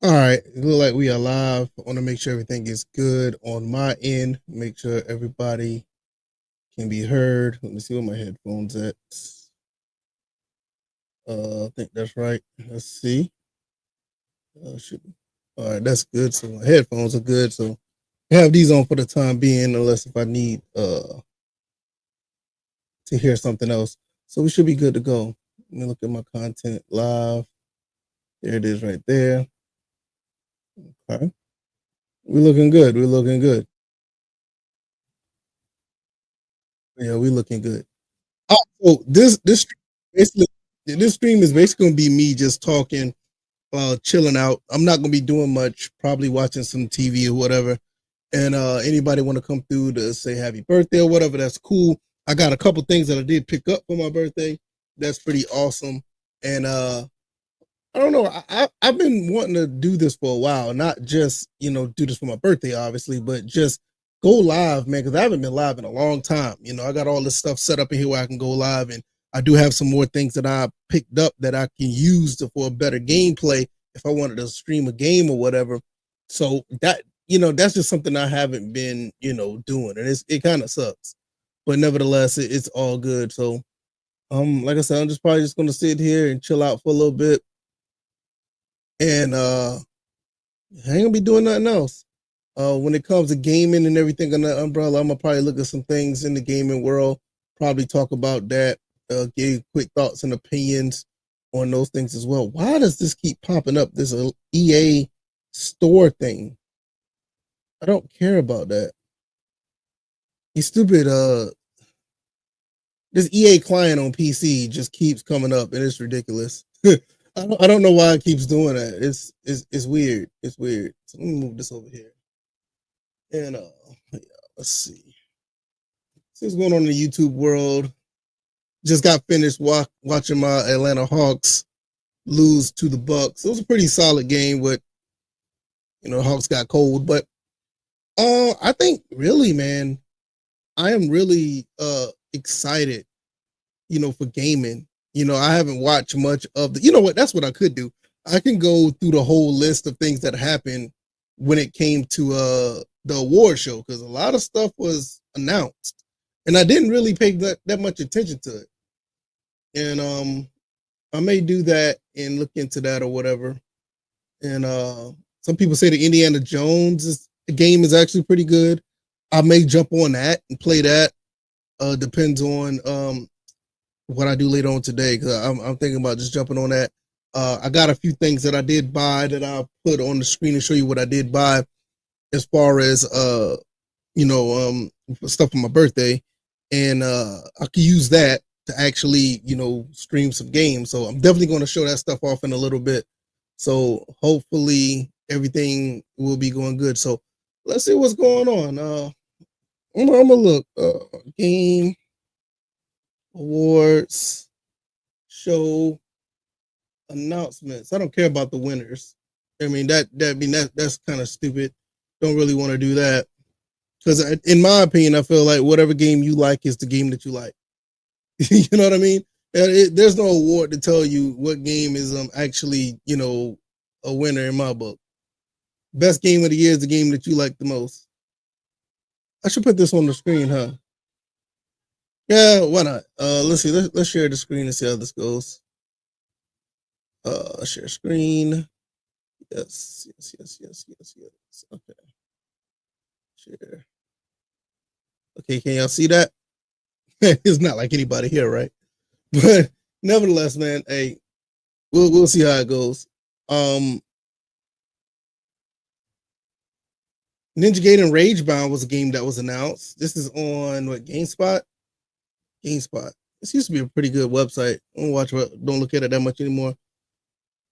All right, it look like we are live. I want to make sure everything is good on my end. Make sure everybody can be heard. Let me see where my headphones at. I think that's right. Let's see. Should All right, that's good. So my headphones are good. So I have these on for the time being, unless if I need to hear something else. So we should be good to go. Let me look at my content live. There it is, right there. Okay, we're looking good. We're looking good. Yeah, we're looking good. Oh, so basically this stream is basically gonna be me just talking, chilling out. I'm not gonna be doing much, probably watching some TV or whatever. And anybody want to come through to say happy birthday or whatever, that's cool. I got a couple things that I did pick up for my birthday. That's pretty awesome. And I don't know. I've been wanting to do this for a while, not just do this for my birthday, obviously, but just go live, man. Because I haven't been live in a long time. I got all this stuff set up in here where I can go live, and I do have some more things that I picked up that I can use for a better gameplay if I wanted to stream a game or whatever. So that's just something I haven't been doing, and it kind of sucks, but nevertheless, it's all good. So like I said, I'm just probably just gonna sit here and chill out for a little bit and I ain't gonna be doing nothing else. When it comes to gaming and everything on that umbrella, I'm gonna probably look at some things in the gaming world, probably talk about that, give quick thoughts and opinions on those things as well. Why does this keep popping up? This EA store thing. I don't care about that. You stupid this EA client on PC just keeps coming up and it's ridiculous. I don't know why it keeps doing that. It's weird. It's weird. So let me move this over here. And yeah, let's see what's going on in the YouTube world. Just got finished watching my Atlanta Hawks lose to the Bucks. It was a pretty solid game, but Hawks got cold. But I think really, man, I am really excited, for gaming. I haven't watched much of the. You know what? That's what I could do. I can go through the whole list of things that happened when it came to the award show, because a lot of stuff was announced, and I didn't really pay that much attention to it. And I may do that and look into that or whatever. And some people say the Indiana Jones game is actually pretty good. I may jump on that and play that. Depends on what I do later on today, because I'm thinking about just jumping on that. I got a few things that I did buy that I'll put on the screen and show you what I did buy as far as stuff for my birthday, and I could use that to actually stream some games. So I'm definitely going to show that stuff off in a little bit. So hopefully everything will be going good. So let's see what's going on. I'm gonna look game awards show announcements. I don't care about the winners. I mean that's kind of stupid. Don't really want to do that, because in my opinion, I feel like whatever game you like is the game that you like. You know what I mean? There's no award to tell you what game is actually a winner in my book. Best game of the year is the game that you like the most. I should put this on the screen, huh? Yeah, why not? Let's see. Let's share the screen and see how this goes. Share screen. Yes. Okay. Share. Okay, can y'all see that? It's not like anybody here, right? But nevertheless, man, hey, we'll see how it goes. Ninja Gaiden Ragebound was a game that was announced. This is on what, GameSpot? GameSpot. This used to be a pretty good website. Don't look at it that much anymore.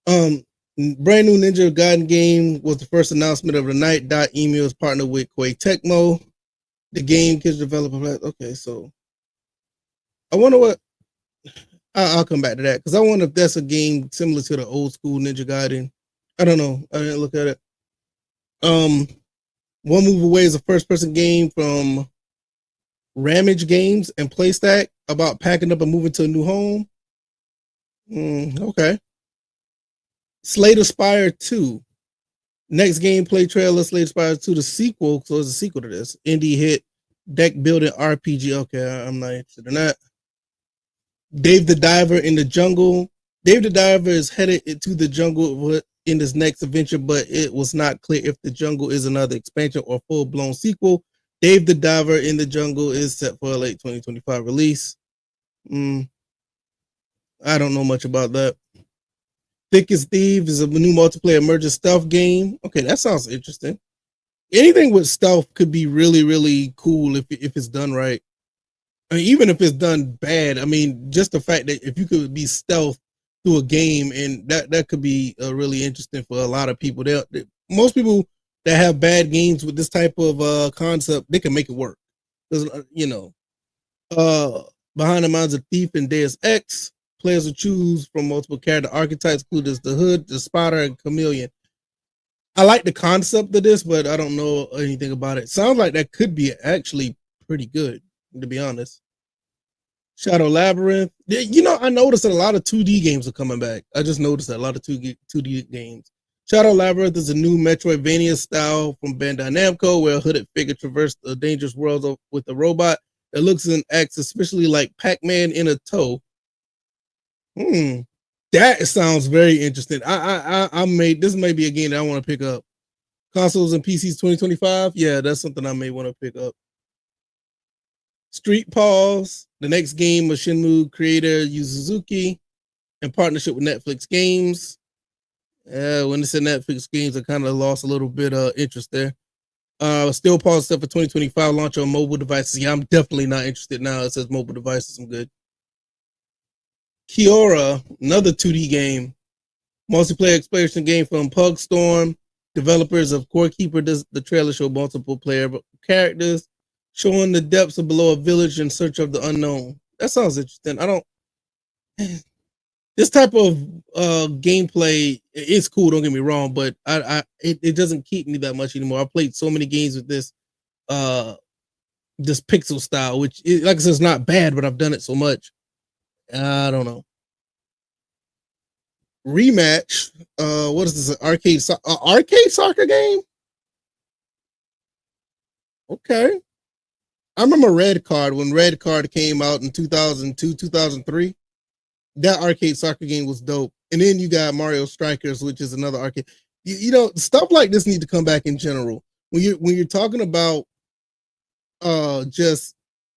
Brand new Ninja Gaiden game was the first announcement of the night. Email is partnered with Koei Tecmo. The game kids developer. Okay, so I wonder what. I'll come back to that, because I wonder if that's a game similar to the old school Ninja Gaiden. I don't know. I didn't look at it. One Move Away is a first-person game from Ramage Games and PlayStack about packing up and moving to a new home. Okay. Slay the Spire 2. Next gameplay trailer slated expires to the sequel. So it's a sequel to this indie hit deck building RPG. Okay, I'm not interested in that. Dave the Diver in the jungle. Dave the Diver is headed into the jungle in this next adventure, but it was not clear if the jungle is another expansion or full blown sequel. Dave the Diver in the jungle is set for a late 2025 release. I don't know much about that. Thick as Thieves is a new multiplayer emergent stealth game. Okay, that sounds interesting. Anything with stealth could be really, really cool if it's done right. I mean, even if it's done bad, I mean, just the fact that if you could be stealth through a game, and that could be really interesting for a lot of people. Most people that have bad games with this type of concept, they can make it work. Because behind the minds of Thief and Deus Ex, players will choose from multiple character archetypes, including the Hood, the Spotter, and Chameleon. I like the concept of this, but I don't know anything about it. Sounds like that could be actually pretty good, to be honest. Shadow Labyrinth. I noticed that a lot of 2D games are coming back. I just noticed that a lot of 2D games. Shadow Labyrinth is a new Metroidvania style from Bandai Namco, where a hooded figure traverses the dangerous world with a robot that looks and acts especially like Pac-Man in a toe. That sounds very interesting. This may be a game that I want to pick up. Consoles and PCs 2025. Yeah, that's something I may want to pick up. Street Paws, the next game of Shenmue creator Yu Suzuki, in partnership with Netflix Games. When it's in Netflix Games, I kind of lost a little bit of interest there. Still Paws stuff for 2025 launch on mobile devices. Yeah, I'm definitely not interested now. It says mobile devices. I'm good. Kiora, another 2D game, multiplayer exploration game from Pug Storm, developers of Core Keeper. The trailer showed multiple player characters showing the depths of below a village in search of the unknown. That sounds interesting. This type of gameplay is cool. Don't get me wrong, but it doesn't keep me that much anymore. I played so many games with this pixel style, which like I said, it's not bad, but I've done it so much. I don't know. Rematch. What is this? An arcade soccer game? Okay. I remember Red Card when Red Card came out in 2002, 2003. That arcade soccer game was dope. And then you got Mario Strikers, which is another arcade. Stuff like this need to come back in general. When you're talking about just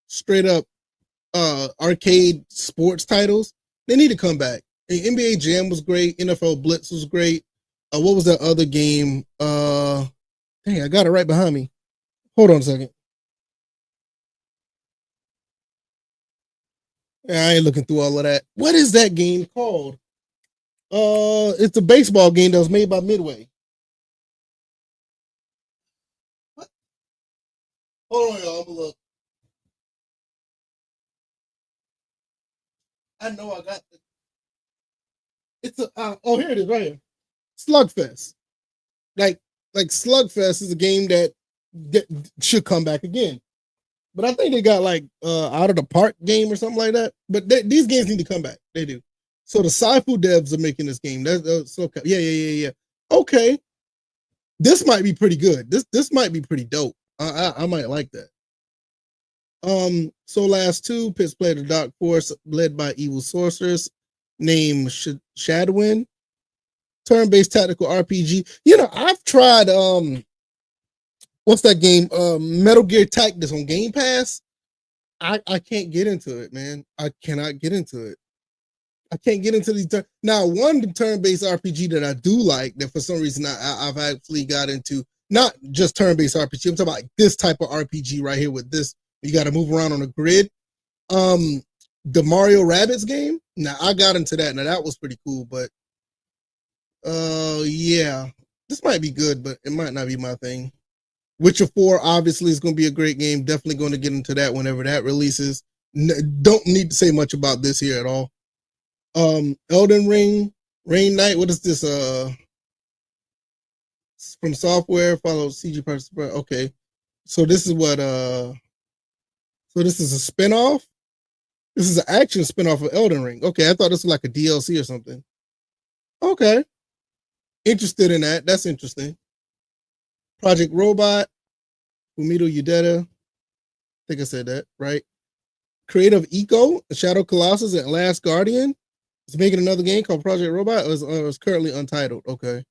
straight up arcade sports titles, they need to come back. And NBA Jam was great. NFL Blitz was great. What was that other game? Dang, I got it right behind me. Hold on a second. I ain't looking through all of that. What is that game called? It's a baseball game that was made by Midway. What? Hold on, y'all. I'm gonna look. I know I got it. It's here it is right here. Slugfest. Like Slugfest is a game that should come back again. But I think they got like out of the park game or something like that. But these games need to come back. They do. So the Saifu devs are making this game. That's okay. Yeah. Okay, this might be pretty good. This might be pretty dope. I might like that. So last two, Pitts played the Dark Force led by evil sorceress named Shadwin. Turn-based tactical RPG. I've tried what's that game? Metal Gear Tactics on Game Pass. I can't get into it, man. I cannot get into it. I can't get into these. Now, one turn-based RPG that I do like, that for some reason I've actually got into, not just turn-based RPG. I'm talking about this type of RPG right here with this. You got to move around on a grid. The Mario Rabbids game. Now, I got into that. Now, that was pretty cool, but yeah, this might be good, but it might not be my thing. Witcher 4 obviously is going to be a great game. Definitely going to get into that whenever that releases. Don't need to say much about this here at all. Elden Ring, Rain Knight. What is this? From Software follows CG Parts. Okay, so this is what. So this is a spinoff. This is an action spinoff of Elden Ring. Okay, I thought this was like a DLC or something. Okay, interested in that. That's interesting. Project Robot, Fumito Udeta. I think I said that right. Creative Eco, Shadow Colossus, and Last Guardian. It's making another game called Project Robot. It's currently untitled. Okay.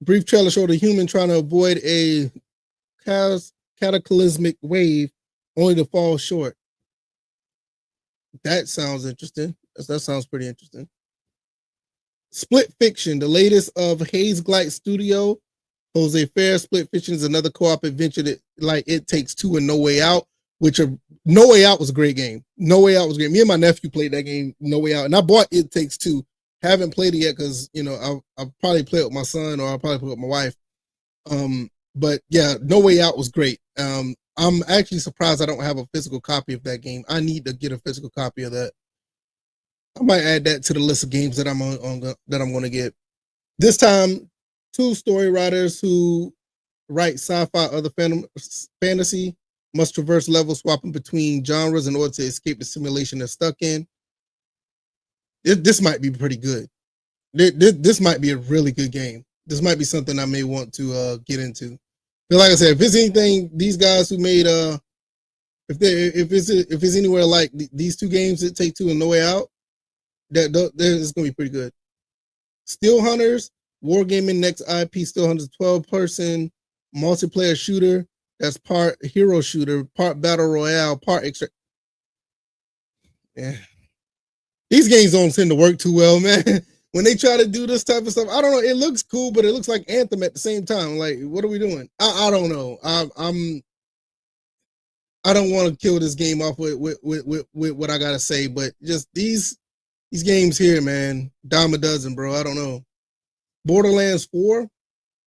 Brief trailer showed a human trying to avoid a cataclysmic wave, only to fall short. That sounds interesting. That sounds pretty interesting. Split Fiction, the latest of Haze Glide Studio. Jose Fair. Split Fiction is another co-op adventure that, like, It Takes Two and No Way Out, which are No Way Out was a great game. No Way Out was great. Me and my nephew played that game, No Way Out, and I bought It Takes Two. Haven't played it yet because I'll probably play it with my son or I'll probably play it with my wife. But yeah, No Way Out was great. I'm actually surprised I don't have a physical copy of that game. I need to get a physical copy of that. I might add that to the list of games that I'm that I'm going to get. This time, two story writers who write sci-fi other fantasy must traverse levels swapping between genres in order to escape the simulation they're stuck in. This might be pretty good. This might be a really good game. This might be something I may want to get into. But like I said, if it's anything, these guys who made if it's anywhere like these two games, It Take Two and No Way Out, it's gonna be pretty good. Steel Hunters, Wargaming Next IP. Steel Hunters, 12-person multiplayer shooter that's part hero shooter, part battle royale, part extra. Yeah, these games don't tend to work too well, man. When they try to do this type of stuff, I don't know. It looks cool, but it looks like Anthem at the same time. Like, what are we doing? I don't know. I don't want to kill this game off with what I gotta say, but just these games here, man, dime a dozen, bro. I don't know. Borderlands 4.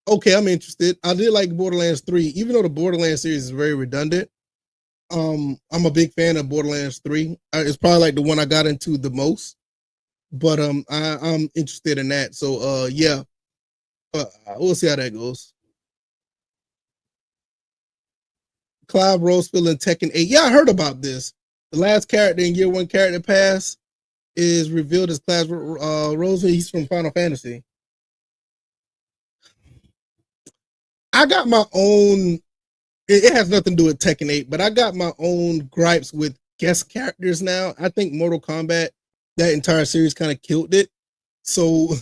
Okay, I'm interested. I did like Borderlands 3, even though the Borderlands series is very redundant. I'm a big fan of Borderlands 3. It's probably like the one I got into the most. But I'm interested in that. So yeah, we'll see how that goes. Clive Rosefield in Tekken 8. Yeah, I heard about this. The last character in Year One Character Pass is revealed as Clive Rosefield. He's from Final Fantasy. I got my own. It has nothing to do with Tekken 8, but I got my own gripes with guest characters now. I think Mortal Kombat, that entire series, kind of killed it. So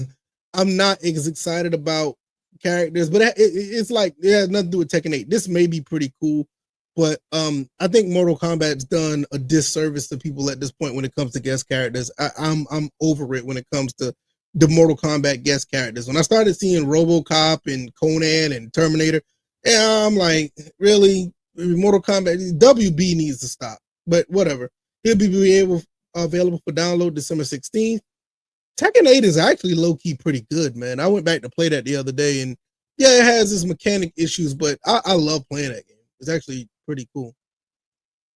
I'm not as excited about characters, but it's like it has nothing to do with Tekken 8. This may be pretty cool, but I think Mortal Kombat's done a disservice to people at this point when it comes to guest characters. I'm over it when it comes to the Mortal Kombat guest characters. When I started seeing RoboCop and Conan and Terminator, yeah, I'm like, really, Mortal Kombat WB needs to stop. But whatever, it'll be available for download December 16th. Tekken 8 is actually low-key pretty good, man. I went back to play that the other day, and yeah, it has its mechanic issues, but I love playing that game. It's actually pretty cool.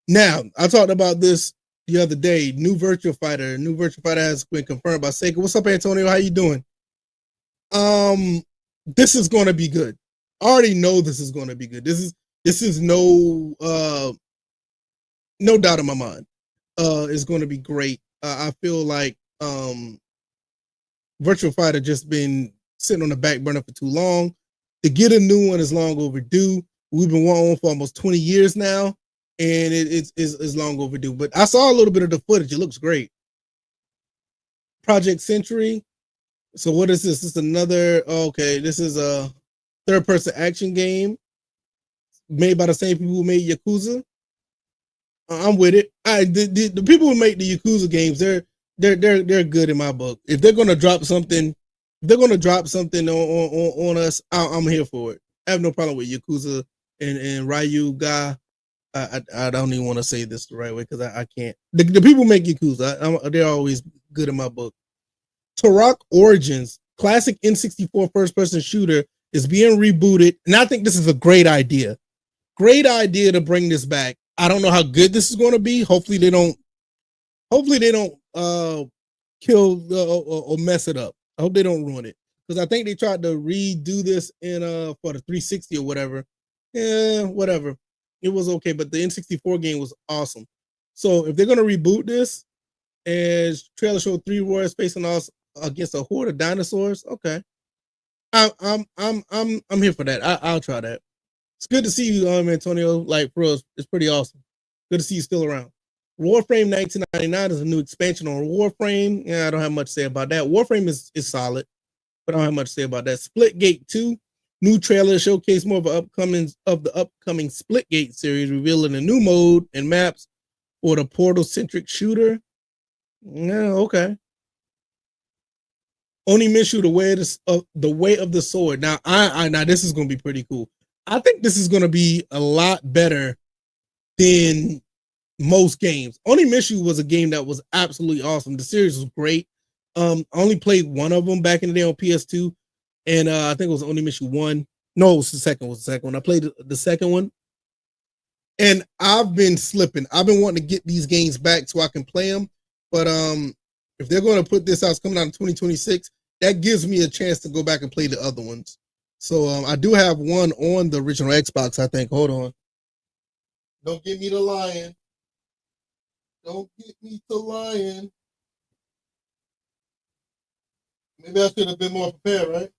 Now, I talked about this the other day. New Virtua Fighter has been confirmed by Sega. What's up, Antonio? How you doing? This is going to be good. I already know this is going to be good. This is no doubt in my mind. It's going to be great. I feel like Virtual Fighter just been sitting on the back burner for too long. To get a new one is long overdue. We've been wanting one for almost 20 years now, and it's long overdue. But I saw a little bit of the footage. It looks great. Project Century. So what is this? This is another. Okay, this is a third-person action game made by the same people who made Yakuza. I'm with it. The people who make the Yakuza games, they're good in my book. If they're gonna drop something, on us, I'm here for it. I have no problem with Yakuza and Ryu Ga. I don't even want to say this the right way because I can't. The people who make Yakuza, they're always good in my book. Turok Origins, classic N64 first-person shooter, is being rebooted, and I think this is a great idea. Great idea to bring this back. I don't know how good this is going to be. Hopefully they don't kill or mess it up. I hope they don't ruin it, because I think they tried to redo this in for the 360 or whatever. Yeah, whatever. It was okay, but the N64 game was awesome. So if they're gonna reboot this, as trailer showed 3 warriors facing us against a horde of dinosaurs, okay. I'm here for that. I'll try that. It's good to see you, Antonio. Like for us, it's pretty awesome. Good to see you still around. Warframe 1999 is a new expansion on Warframe. Yeah, I don't have much to say about that. Warframe is solid, but I don't have much to say about that. Splitgate 2, new trailer showcase more of the upcoming Splitgate series, revealing a new mode and maps for the portal centric shooter. Yeah, okay. Only miss you the way of the sword. Now, now this is going to be pretty cool. I think this is going to be a lot better than most games. Only Miss You was a game that was absolutely awesome. The series was great. I only played one of them back in the day on PS2, and I think it was Only Miss You 1. No, it was the second. Was the second one. I played the second one, and I've been slipping. I've been wanting to get these games back so I can play them, but if they're going to put this out, it's coming out in 2026. That gives me a chance to go back and play the other ones. So I do have one on the original Xbox, I think. Hold on. Don't get me the lion. Don't get me to lying. Maybe I should have been more prepared, right?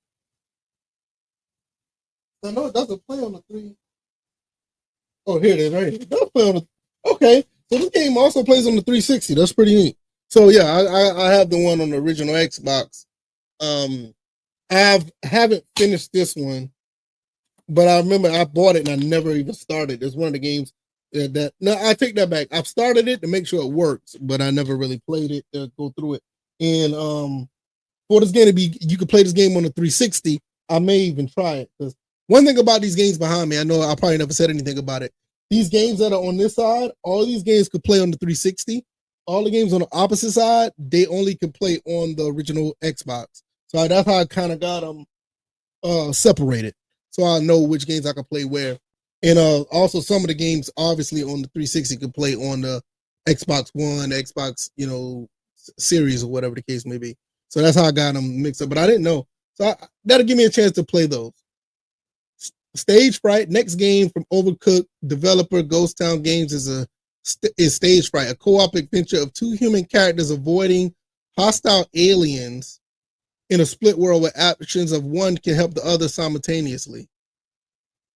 I know it doesn't play on the three. Oh, here it is, right? It does play on the. Okay, so this game also plays on the 360. That's pretty neat. So yeah, I have the one on the original Xbox. I haven't finished this one, but I remember I bought it and I never even started. It's one of the games that no, I take that back. I've started it to make sure it works, but I never really played it to go through it. And for this game to be, you could play this game on the 360. I may even try it because one thing about these games behind me, I know I probably never said anything about it. These games that are on this side, all these games could play on the 360. All the games on the opposite side, they only could play on the original Xbox. So that's how I kind of got them separated, so I know which games I can play where. And also some of the games, obviously, on the 360 could play on the Xbox One, Xbox, series or whatever the case may be. So that's how I got them mixed up. But I didn't know, so that'll give me a chance to play those. Stage Fright, next game from Overcooked developer Ghost Town Games is Stage Fright, a co-op adventure of two human characters avoiding hostile aliens in a split world where actions of one can help the other simultaneously.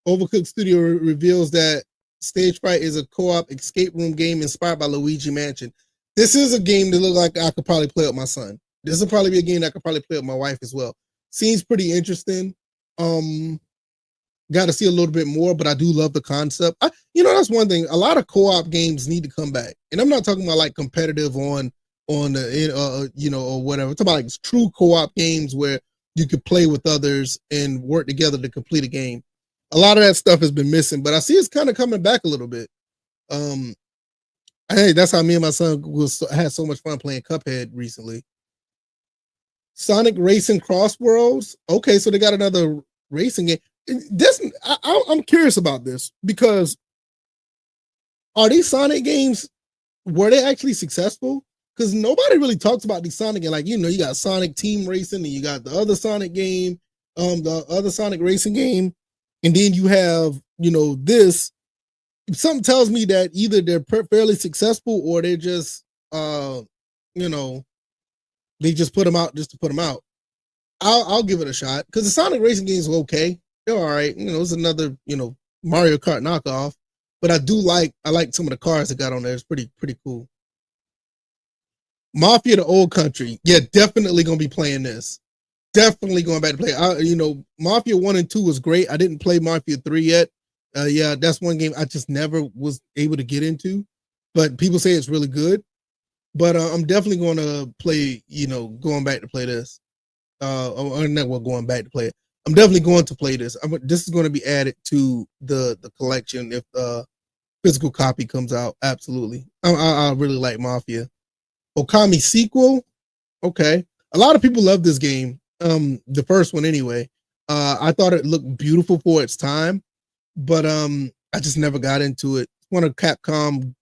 Overcooked Studio reveals that Stage Fright is a co-op escape room game inspired by Luigi Mansion. This is a game that looks like I could probably play with my son. This will probably be a game that I could probably play with my wife as well. Seems pretty interesting. Got to see a little bit more, but I do love the concept. That's one thing. A lot of co-op games need to come back, and I'm not talking about like competitive on the or whatever. I'm talking about like true co-op games where you could play with others and work together to complete a game. A lot of that stuff has been missing, but I see it's kind of coming back a little bit. Hey, that's how me and my son had so much fun playing Cuphead recently. Sonic Racing Cross Worlds. Okay, so they got another racing game. I'm curious about this because are these Sonic games, were they actually successful? Because nobody really talks about these Sonic games. Like, you got Sonic Team Racing and you got the other Sonic game, the other Sonic Racing game, and then you have, this. Something tells me that either they're fairly successful or they're just, they just put them out just to put them out. I'll give it a shot because the Sonic Racing games are okay. They're all right. It's another, Mario Kart knockoff. But I like some of the cars that got on there. It's pretty cool. Mafia the Old Country. Yeah, definitely gonna be playing this. Definitely going back to play. Mafia 1 and 2 was great. I didn't play Mafia 3 yet. Yeah, that's one game I just never was able to get into. But people say it's really good. But I'm definitely going to play, going back to play this. I'm not going back to play it. I'm definitely going to play this. This is going to be added to the collection if the physical copy comes out. Absolutely. I really like Mafia. Okami sequel. Okay. A lot of people love this game. The first one anyway. I thought it looked beautiful for its time, but I just never got into it. It's one of Capcom,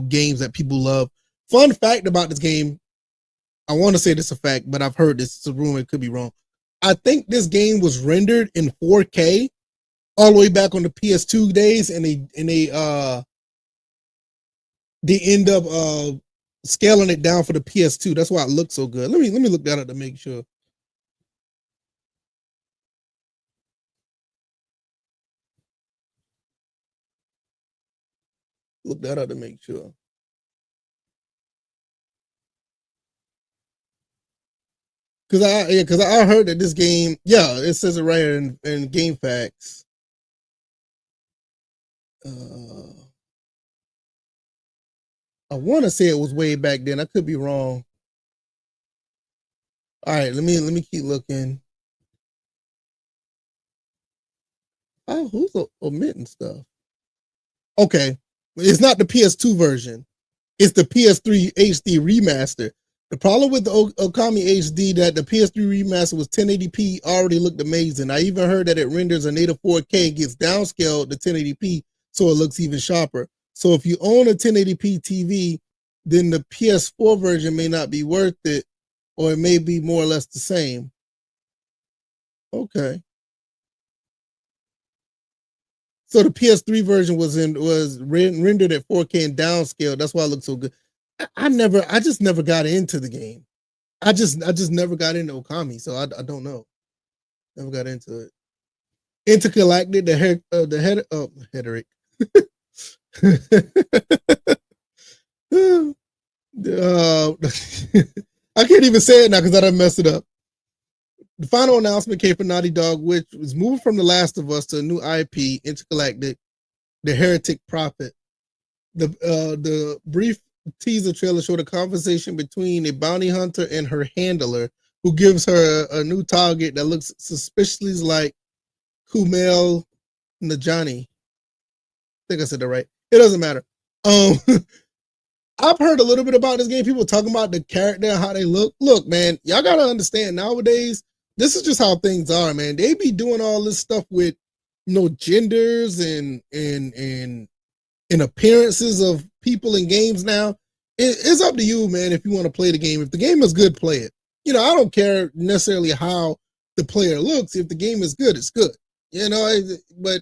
games that people love. Fun fact about this game, I want to say this a fact, but I've heard this. It's a rumor. It could be wrong. I think this game was rendered in 4K all the way back on the PS2 days, and they end up scaling it down for the PS2. That's why it looks so good. Let me look that up to make sure. Look that up to make sure. Cause I heard that this game, yeah, it says it right here in Game Facts. Uh, I want to say it was way back then. I could be wrong. All right, let me keep looking. Oh, who's omitting stuff? Okay, it's not the PS2 version. It's the PS3 HD remaster. The problem with the Okami HD that the PS3 remaster was 1080p already looked amazing. I even heard that it renders a native 4K, gets downscaled to 1080p so it looks even sharper. So if you own a 1080p TV, then the PS4 version may not be worth it, or it may be more or less the same. Okay. So the PS3 version was rendered at 4K and downscaled. That's why it looks so good. I just never got into the game. I just never got into Okami, so I don't know. Never got into it. Intergalactic, the head Hederic. I can't even say it now because I done messed it up. The final announcement came from Naughty Dog, which was moving from The Last of Us to a new IP, Intergalactic, the Heretic Prophet. The brief teaser trailer showed a conversation between a bounty hunter and her handler, who gives her a new target that looks suspiciously like Kumail Najani. I think I said that right. It doesn't matter. Um, I've heard a little bit about this game. People talking about the character and how they look. Look, man, y'all gotta understand nowadays, this is just how things are, man. They be doing all this stuff with genders and appearances of people in games now. It's up to you, man, if you want to play the game. If the game is good, play it. I don't care necessarily how the player looks. If the game is good, it's good. But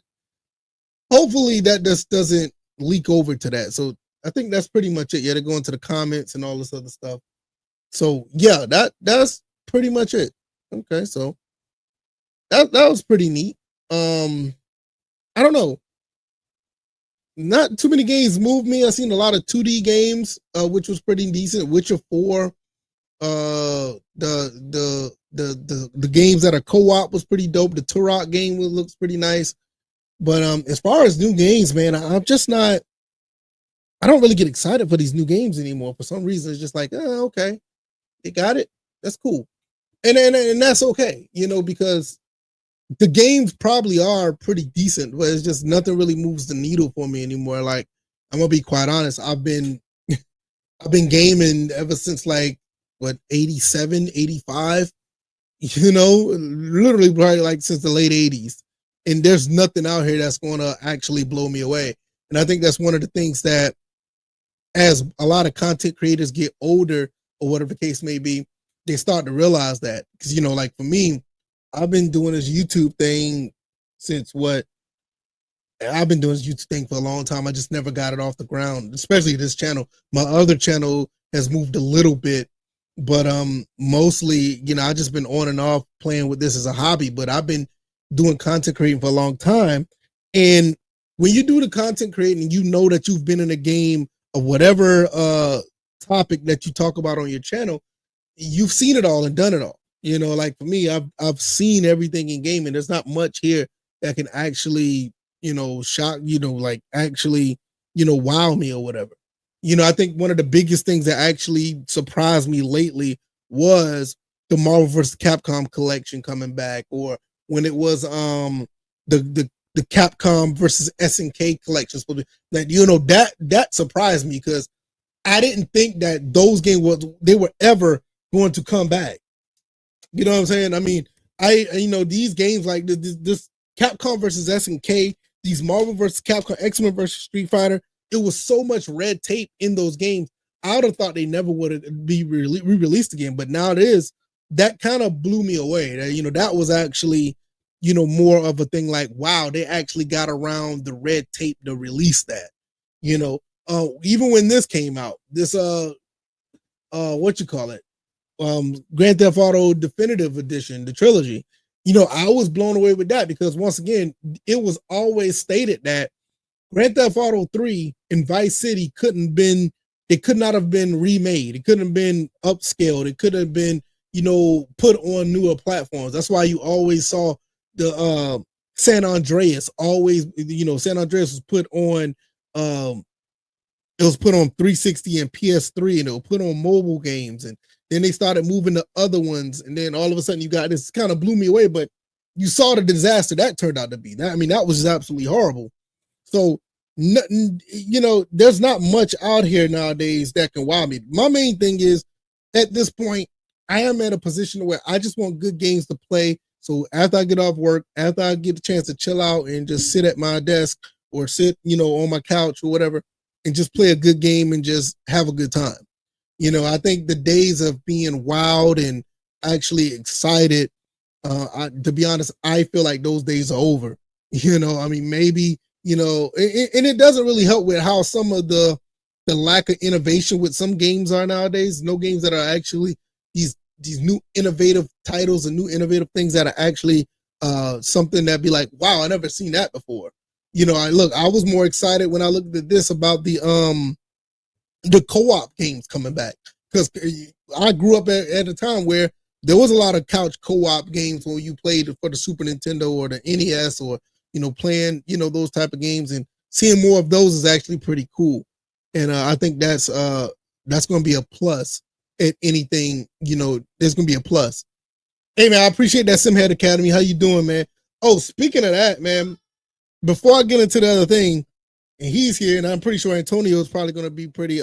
hopefully that just doesn't leak over to that. So I think that's pretty much it. Yeah, they're going to the comments and all this other stuff. So yeah, that's pretty much it. Okay, so that was pretty neat. I don't know. Not too many games moved me. I've seen a lot of 2D games, which was pretty decent. Witcher 4, the games that are co-op was pretty dope. The Turok game looks pretty nice. But as far as new games, man, I'm just not. I don't really get excited for these new games anymore. For some reason, it's just like, oh, okay, they got it. That's cool, and that's okay, because the games probably are pretty decent, but it's just nothing really moves the needle for me anymore. Like, I'm gonna be quite honest. I've been gaming ever since like what 87, 85, literally probably like since the late 80s. And there's nothing out here that's gonna actually blow me away. And I think that's one of the things that as a lot of content creators get older or whatever the case may be, they start to realize that. Because like for me, I've been doing this YouTube thing since I've been doing this YouTube thing for a long time. I just never got it off the ground, especially this channel. My other channel has moved a little bit, but mostly, I just been on and off playing with this as a hobby. But I've been doing content creating for a long time. And when you do the content creating and that you've been in a game of whatever topic that you talk about on your channel, you've seen it all and done it all. Like for me, I've seen everything in gaming. There's not much here that can actually, shock, like actually, wow me or whatever. I think one of the biggest things that actually surprised me lately was the Marvel vs. Capcom collection coming back, or when it was the Capcom versus SNK collection. That surprised me because I didn't think that those games they were ever going to come back. You know what I'm saying? I mean, these games like this Capcom versus SNK, these Marvel versus Capcom, X-Men versus Street Fighter, it was so much red tape in those games. I would have thought they never would be re-released again, but now it is. That kind of blew me away. That was actually, more of a thing like, wow, they actually got around the red tape to release that. Even when this came out, this what you call it? Grand Theft Auto Definitive Edition, the trilogy. I was blown away with that because once again, it was always stated that Grand Theft Auto 3 and Vice City it could not have been remade. It couldn't have been upscaled. It could have been, put on newer platforms. That's why you always saw the San Andreas always, San Andreas was put on it was put on 360 and PS3, and it was put on mobile games, and then they started moving to other ones, and then all of a sudden you got this. Kind of blew me away, but you saw the disaster that turned out to be. That, I mean, that was just absolutely horrible. So nothing, there's not much out here nowadays that can wow me. My main thing is, at this point, I am at a position where I just want good games to play. So after I get off work, after I get a chance to chill out and just sit at my desk or sit, on my couch or whatever, and just play a good game and just have a good time. I think the days of being wild and actually excited, to be honest, I feel like those days are over. I mean, maybe, and it doesn't really help with how some of the lack of innovation with some games are nowadays. No games that are actually these new innovative titles and new innovative things that are actually something that be like, wow, I never seen that before. I was more excited when I looked at this about the co-op games coming back, because I grew up at a time where there was a lot of couch co-op games where you played for the Super Nintendo or the NES, or playing those type of games, and seeing more of those is actually pretty cool. And I think that's going to be a plus at anything. There's going to be a plus. Hey man, I appreciate that, Simhead Academy. How you doing, man? Oh, speaking of that, man, before I get into the other thing, and he's here, and I'm pretty sure Antonio is probably going to be pretty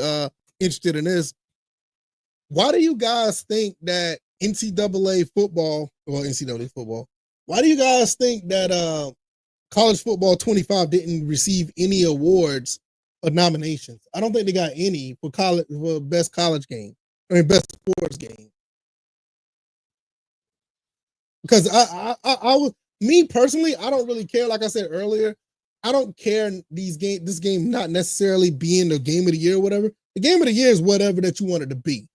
interested in this. Why do you guys think that NCAA football, why do you guys think that college football 25 didn't receive any awards or nominations? I don't think they got any for best college game. Best sports game. Because I was, me personally, I don't really care. Like I said earlier, I don't care this game not necessarily being the game of the year or whatever. The game of the year is whatever that you want it to be.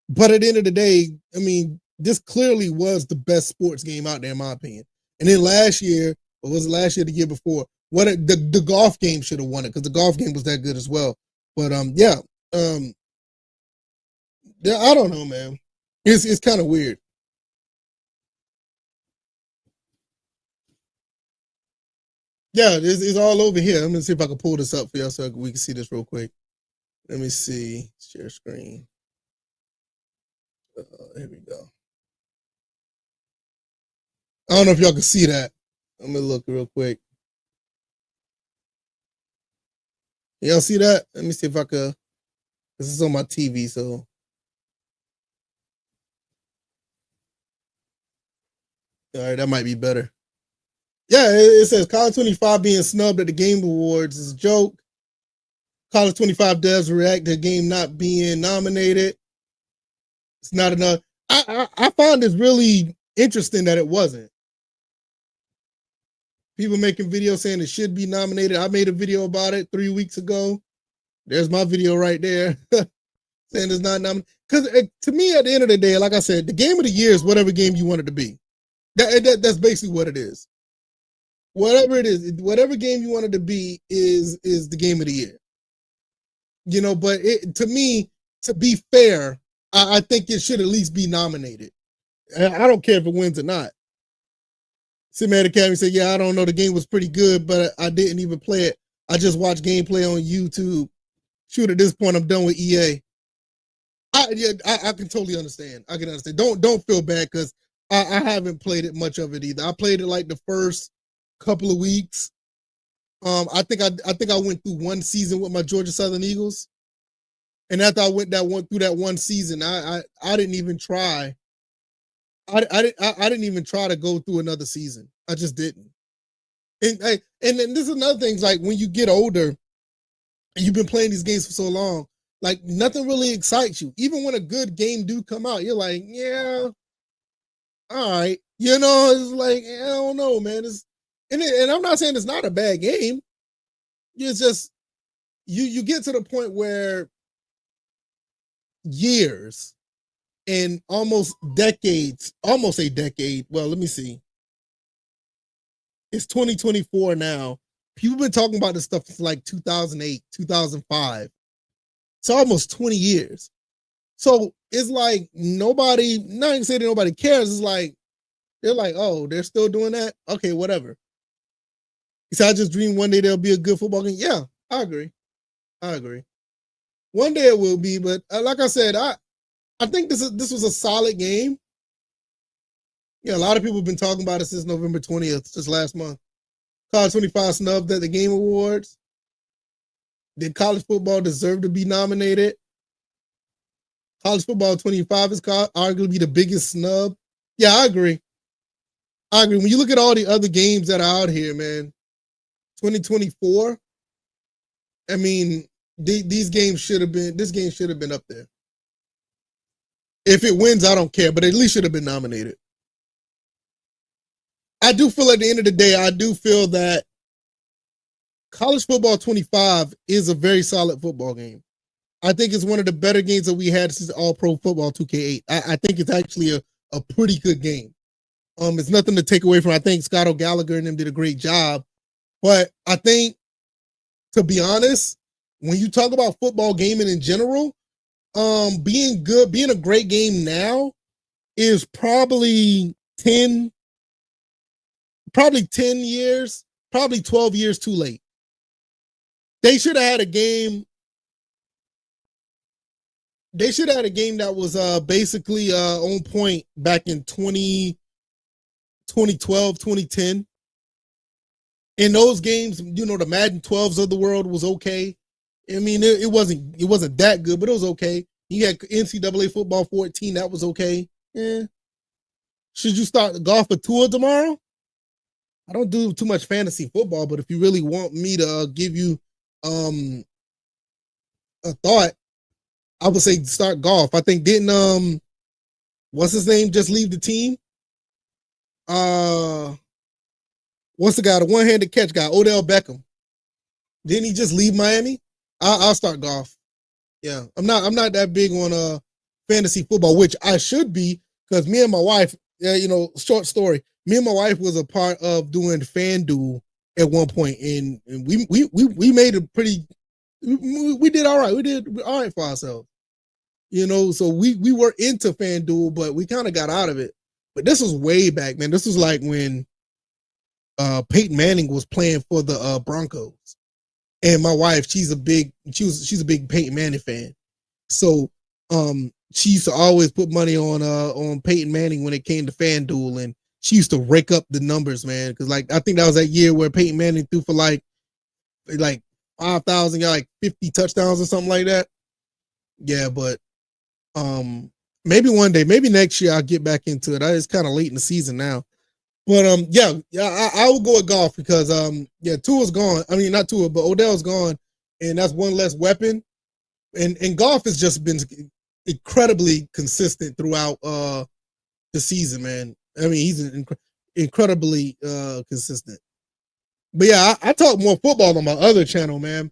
But at the end of the day, I mean, this clearly was the best sports game out there, in my opinion. And then last year, or was it last year, the year before, the golf game should have won it, because the golf game was that good as well. But yeah, I don't know, man. It's kind of weird. Yeah, it's all over here. Let me see if I can pull this up for y'all so we can see this real quick. Let me see. Share screen. Here we go. I don't know if y'all can see that. I'm gonna look real quick. Y'all see that? Let me see if I could. This is on my TV, so. All right, that might be better. Yeah, it says College 25 being snubbed at the Game Awards is a joke. College 25 does react to the game not being nominated. It's not enough. I found this really interesting that it wasn't. People making videos saying it should be nominated. I made a video about it 3 weeks ago. There's my video right there saying it's not nominated. Because to me, at the end of the day, like I said, the game of the year is whatever game you want it to be. That's basically what it is. Whatever it is, whatever game you want it to be is the game of the year. But to me, to be fair, I think it should at least be nominated. I don't care if it wins or not. Simhead Academy said, yeah, I don't know. The game was pretty good, but I didn't even play it. I just watched gameplay on YouTube. Shoot, at this point, I'm done with EA. I can totally understand. I can understand. Don't feel bad, because I haven't played it much of it either. I played it like the first couple of weeks. I think I went through one season with my Georgia Southern Eagles, and after I went through that one season, I didn't even try. I didn't even try to go through another season. I just didn't. And then this is another thing. Like, when you get older and you've been playing these games for so long, like, nothing really excites you. Even when a good game do come out, you're like, yeah, all right. It's like, I don't know, man. And I'm not saying it's not a bad game. It's just you get to the point where years and almost a decade. Well, let me see. It's 2024 now. People been talking about this stuff since like 2008, 2005. It's almost 20 years. So it's like nobody, not even saying that nobody cares. It's like, they're like, oh, they're still doing that? Okay, whatever. So I just dream one day there'll be a good football game. Yeah, I agree. I agree. One day it will be, but like I said, I think this was a solid game. Yeah, a lot of people have been talking about it since November 20th, just last month. College 25 snubbed at the Game Awards. Did college football deserve to be nominated? College football 25 is arguably the biggest snub. Yeah, I agree. I agree. When you look at all the other games that are out here, man, 2024, I mean, these games should have been, this game should have been up there. If it wins, I don't care, but at least should have been nominated. I do feel at the end of the day, I do feel that college football 25 is a very solid football game. I think it's one of the better games that we had since All Pro Football 2K8. I think it's actually a pretty good game. It's nothing to take away from. I think Scott O'Gallagher and them did a great job. But I think, to be honest, when you talk about football gaming in general, being a great game now is probably 10 years, probably 12 years too late. They should have had a game. They should have had a game that was basically on point back in 2012, 2010. In those games, you know, the Madden 12s of the world was okay. I mean, it wasn't that good, but it was okay. You had NCAA football 14, that was okay. Yeah. Should you start the golf for tour tomorrow? I don't do too much fantasy football, but if you really want me to give you a thought, I would say start golf. I think didn't what's his name just leave the team? What's the guy, the one-handed catch guy, Odell Beckham? Didn't he just leave Miami? I'll start golf. Yeah, I'm not that big on fantasy football, which I should be, because me and my wife, you know, short story. Me and my wife was a part of doing FanDuel at one point, and we made a pretty, we did all right. We did all right for ourselves, you know. So we were into FanDuel, but we kind of got out of it. But this was way back, man. This was like when Peyton Manning was playing for the Broncos, and my wife, she's a big Peyton Manning fan. So she used to always put money on Peyton Manning when it came to FanDuel, and she used to rake up the numbers, man. Because like I think that was that year where Peyton Manning threw for like 5,000, like 50 touchdowns or something like that. Yeah, but maybe one day, maybe next year I'll get back into it. It's kind of late in the season now. But yeah, I will go with golf because yeah, Tua's gone. I mean, not Tua, but Odell's gone, and that's one less weapon. And golf has just been incredibly consistent throughout the season, man. I mean, he's incredibly consistent. But yeah, I talk more football on my other channel, man.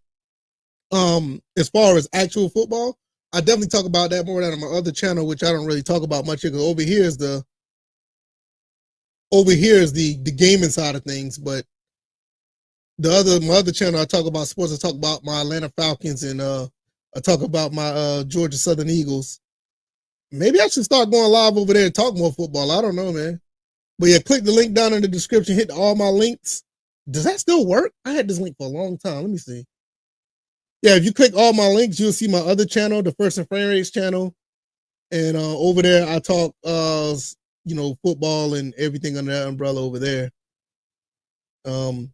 As far as actual football, I definitely talk about that more than on my other channel, which I don't really talk about much because over here is the gaming side of things. But my other channel, I talk about sports. I talk about my Atlanta Falcons, and I talk about my Georgia Southern Eagles. Maybe I should start going live over there and talk more football. I don't know, man. But yeah, click the link down in the description. Hit all my links. Does that still work? I had this link for a long time. Let me see. Yeah, if you click all my links, you'll see my other channel, the First and Frame Rates channel. And over there, I talk, you know, football and everything under that umbrella over there. I'm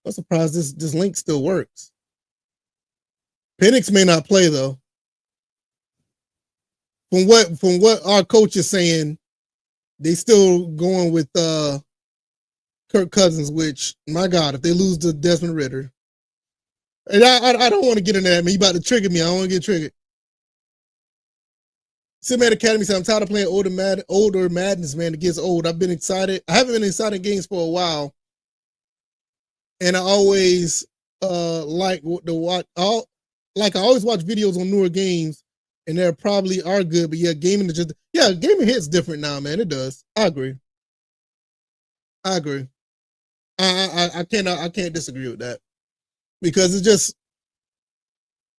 surprised this link still works. Penix may not play though. From what our coach is saying, they still going with Kirk Cousins, which, my God, if they lose to Desmond Ridder. And I don't want to get into that, man. You about to trigger me. I don't want to get triggered. Simman Academy said, I'm tired of playing older Maddens, man. It gets old. I've been excited. I haven't been excited in games for a while. And I always I always watch videos on newer games, and they probably are good. But yeah, gaming hits different now, man. It does. I agree. I can't disagree with that because it's just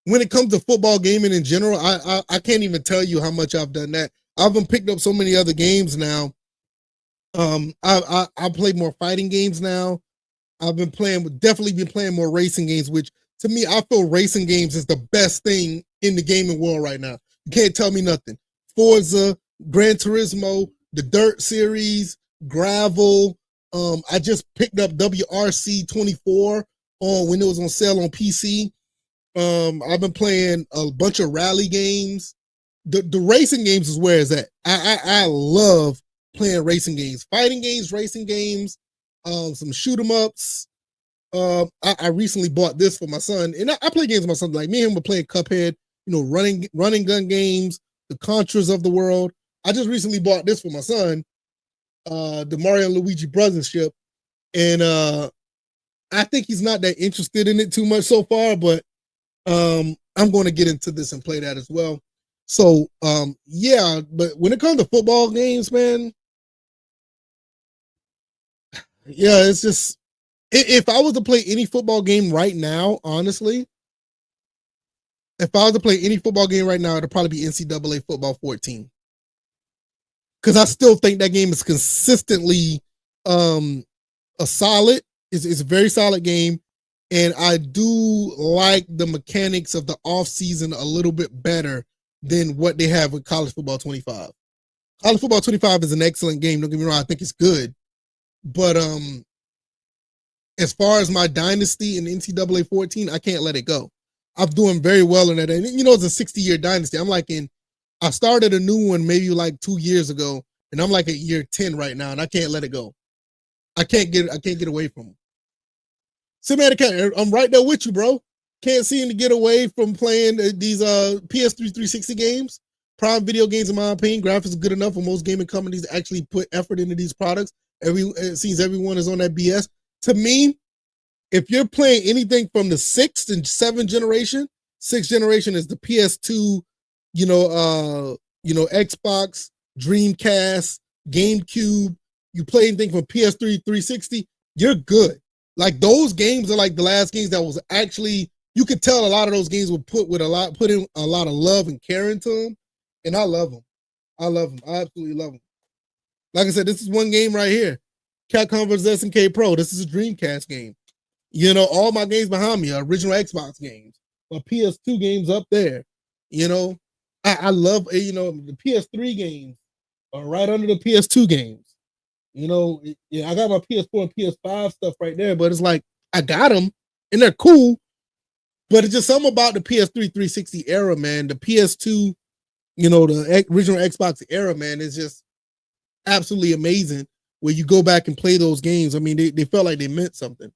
when it comes to football gaming in general, I can't even tell you how much I've done that. I've been picked up so many other games now. I play more fighting games now. I've been playing, definitely been playing more racing games, which to me, I feel racing games is the best thing in the gaming world right now. You can't tell me nothing. Forza, Gran Turismo, the Dirt series, Gravel. I just picked up WRC 24 on when it was on sale on PC. I've been playing a bunch of rally games. The racing games is where it's at. I love playing racing games, fighting games, racing games, some shoot 'em ups. I recently bought this for my son, and I play games with my son. Like me and him were playing Cuphead, running gun games, the Contras of the world. I just recently bought this for my son, the Mario and Luigi Brothers ship, and I think he's not that interested in it too much so far, but I'm going to get into this and play that as well. So yeah, but when it comes to football games, man, yeah, it's just if I was to play any football game right now, honestly, if I was to play any football game right now, it'd probably be NCAA football 14. Because I still think that game is consistently a solid, it's a very solid game. And I do like the mechanics of the offseason a little bit better than what they have with college football 25. College football 25 is an excellent game. Don't get me wrong, I think it's good. But as far as my dynasty in NCAA 14, I can't let it go. I'm doing very well in that. And it's a 60-year dynasty. I started a new one maybe like 2 years ago, and I'm like at year 10 right now, and I can't let it go. I can't get away from them. So man, I'm right there with you, bro. Can't seem to get away from playing these PS3 360 games. Prime Video games, in my opinion, graphics are good enough for most gaming companies to actually put effort into these products. It seems everyone is on that BS. To me, if you're playing anything from the 6th and 7th generation, 6th generation is the PS2, Xbox, Dreamcast, GameCube. You play anything from PS3 360, you're good. Like those games are like the last games that was actually, you could tell a lot of those games were put in a lot of love and care into them, and I love them. I absolutely love them. Like I said, this is one game right here, Capcom vs SNK Pro. This is a Dreamcast game. All my games behind me are original Xbox games. My PS2 games up there. I love the PS3 games are right under the PS2 games. I got my PS4 and PS5 stuff right there, but it's like I got them and they're cool, but it's just something about the PS3 360 era, man. The PS2, the original Xbox era, man, is just absolutely amazing. Where you go back and play those games, I mean, they felt like they meant something.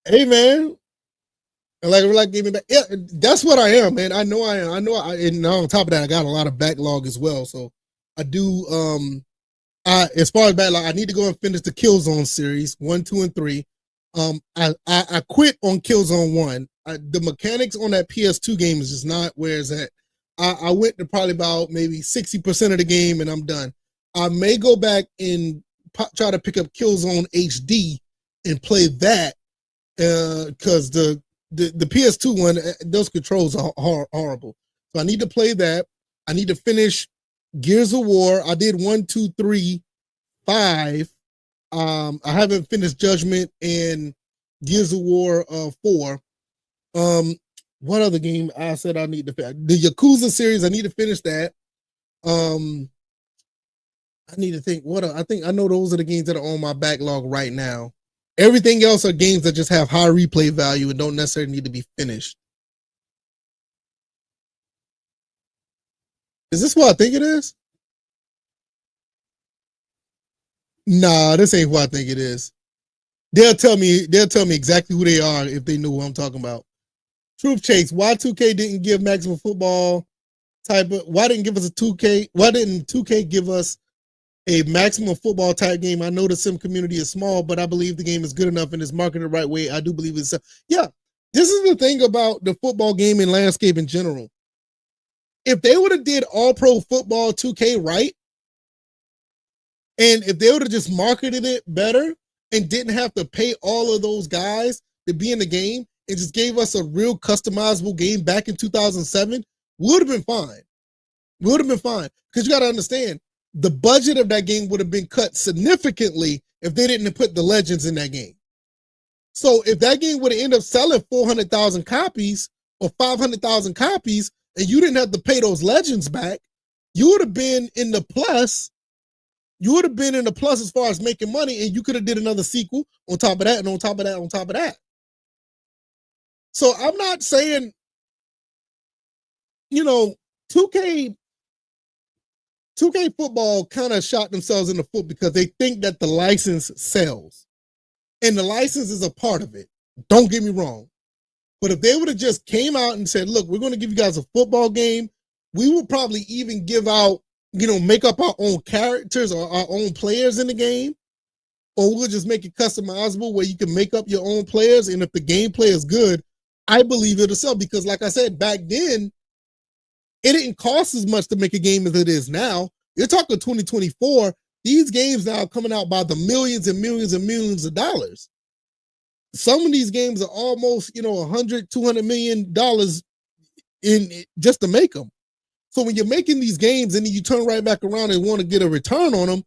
Hey, man. Like giving back. Yeah, that's what I am, man. I know I am. And on top of that, I got a lot of backlog as well. So I do. As far as backlog, I need to go and finish the Killzone series 1, 2, and 3. I quit on Killzone 1. The mechanics on that PS2 game is just not where it's at. I went to probably about maybe 60% of the game, and I'm done. I may go back and try to pick up Killzone HD and play that because the PS2 one, those controls are horrible. So I need to play that. I need to finish Gears of War. I did 1, 2, 3, 5. I haven't finished Judgment and Gears of War 4. What other game I said I need to finish? The Yakuza series, I need to finish that. I need to think I know those are the games that are on my backlog right now. Everything else are games that just have high replay value and don't necessarily need to be finished. Is this what I think it is? Nah, this ain't what I think it is. They'll tell me exactly who they are if they know what I'm talking about. Truth Chase, why 2K didn't give Maximum Football why didn't give us a 2K? Why didn't 2K give us a Maximum Football type game? I know the sim community is small, but I believe the game is good enough and is marketed the right way. I do believe it's yeah. This is the thing about the football gaming landscape in general. If they would have did All Pro Football 2K right, And if they would have just marketed it better and didn't have to pay all of those guys to be in the game and just gave us a real customizable game back in 2007, we would have been fine. We would have been fine. Because you got to understand, the budget of that game would have been cut significantly if they didn't put the legends in that game. So if that game would have ended up selling 400,000 copies or 500,000 copies and you didn't have to pay those legends back, you would have been in the plus. You would have been in the plus as far as making money, and you could have did another sequel on top of that and on top of that on top of that. So I'm not saying, 2K football kind of shot themselves in the foot because they think that the license sells. And the license is a part of it. Don't get me wrong. But if they would have just came out and said, look, we're going to give you guys a football game, we would probably even give out, make up our own characters or our own players in the game. Or we'll just make it customizable where you can make up your own players. And if the gameplay is good, I believe it'll sell. Because like I said, back then, it didn't cost as much to make a game as it is now. You're talking 2024. These games now are coming out by the millions and millions and millions of dollars. Some of these games are almost, $100, $200 million in just to make them. So when you're making these games and then you turn right back around and want to get a return on them,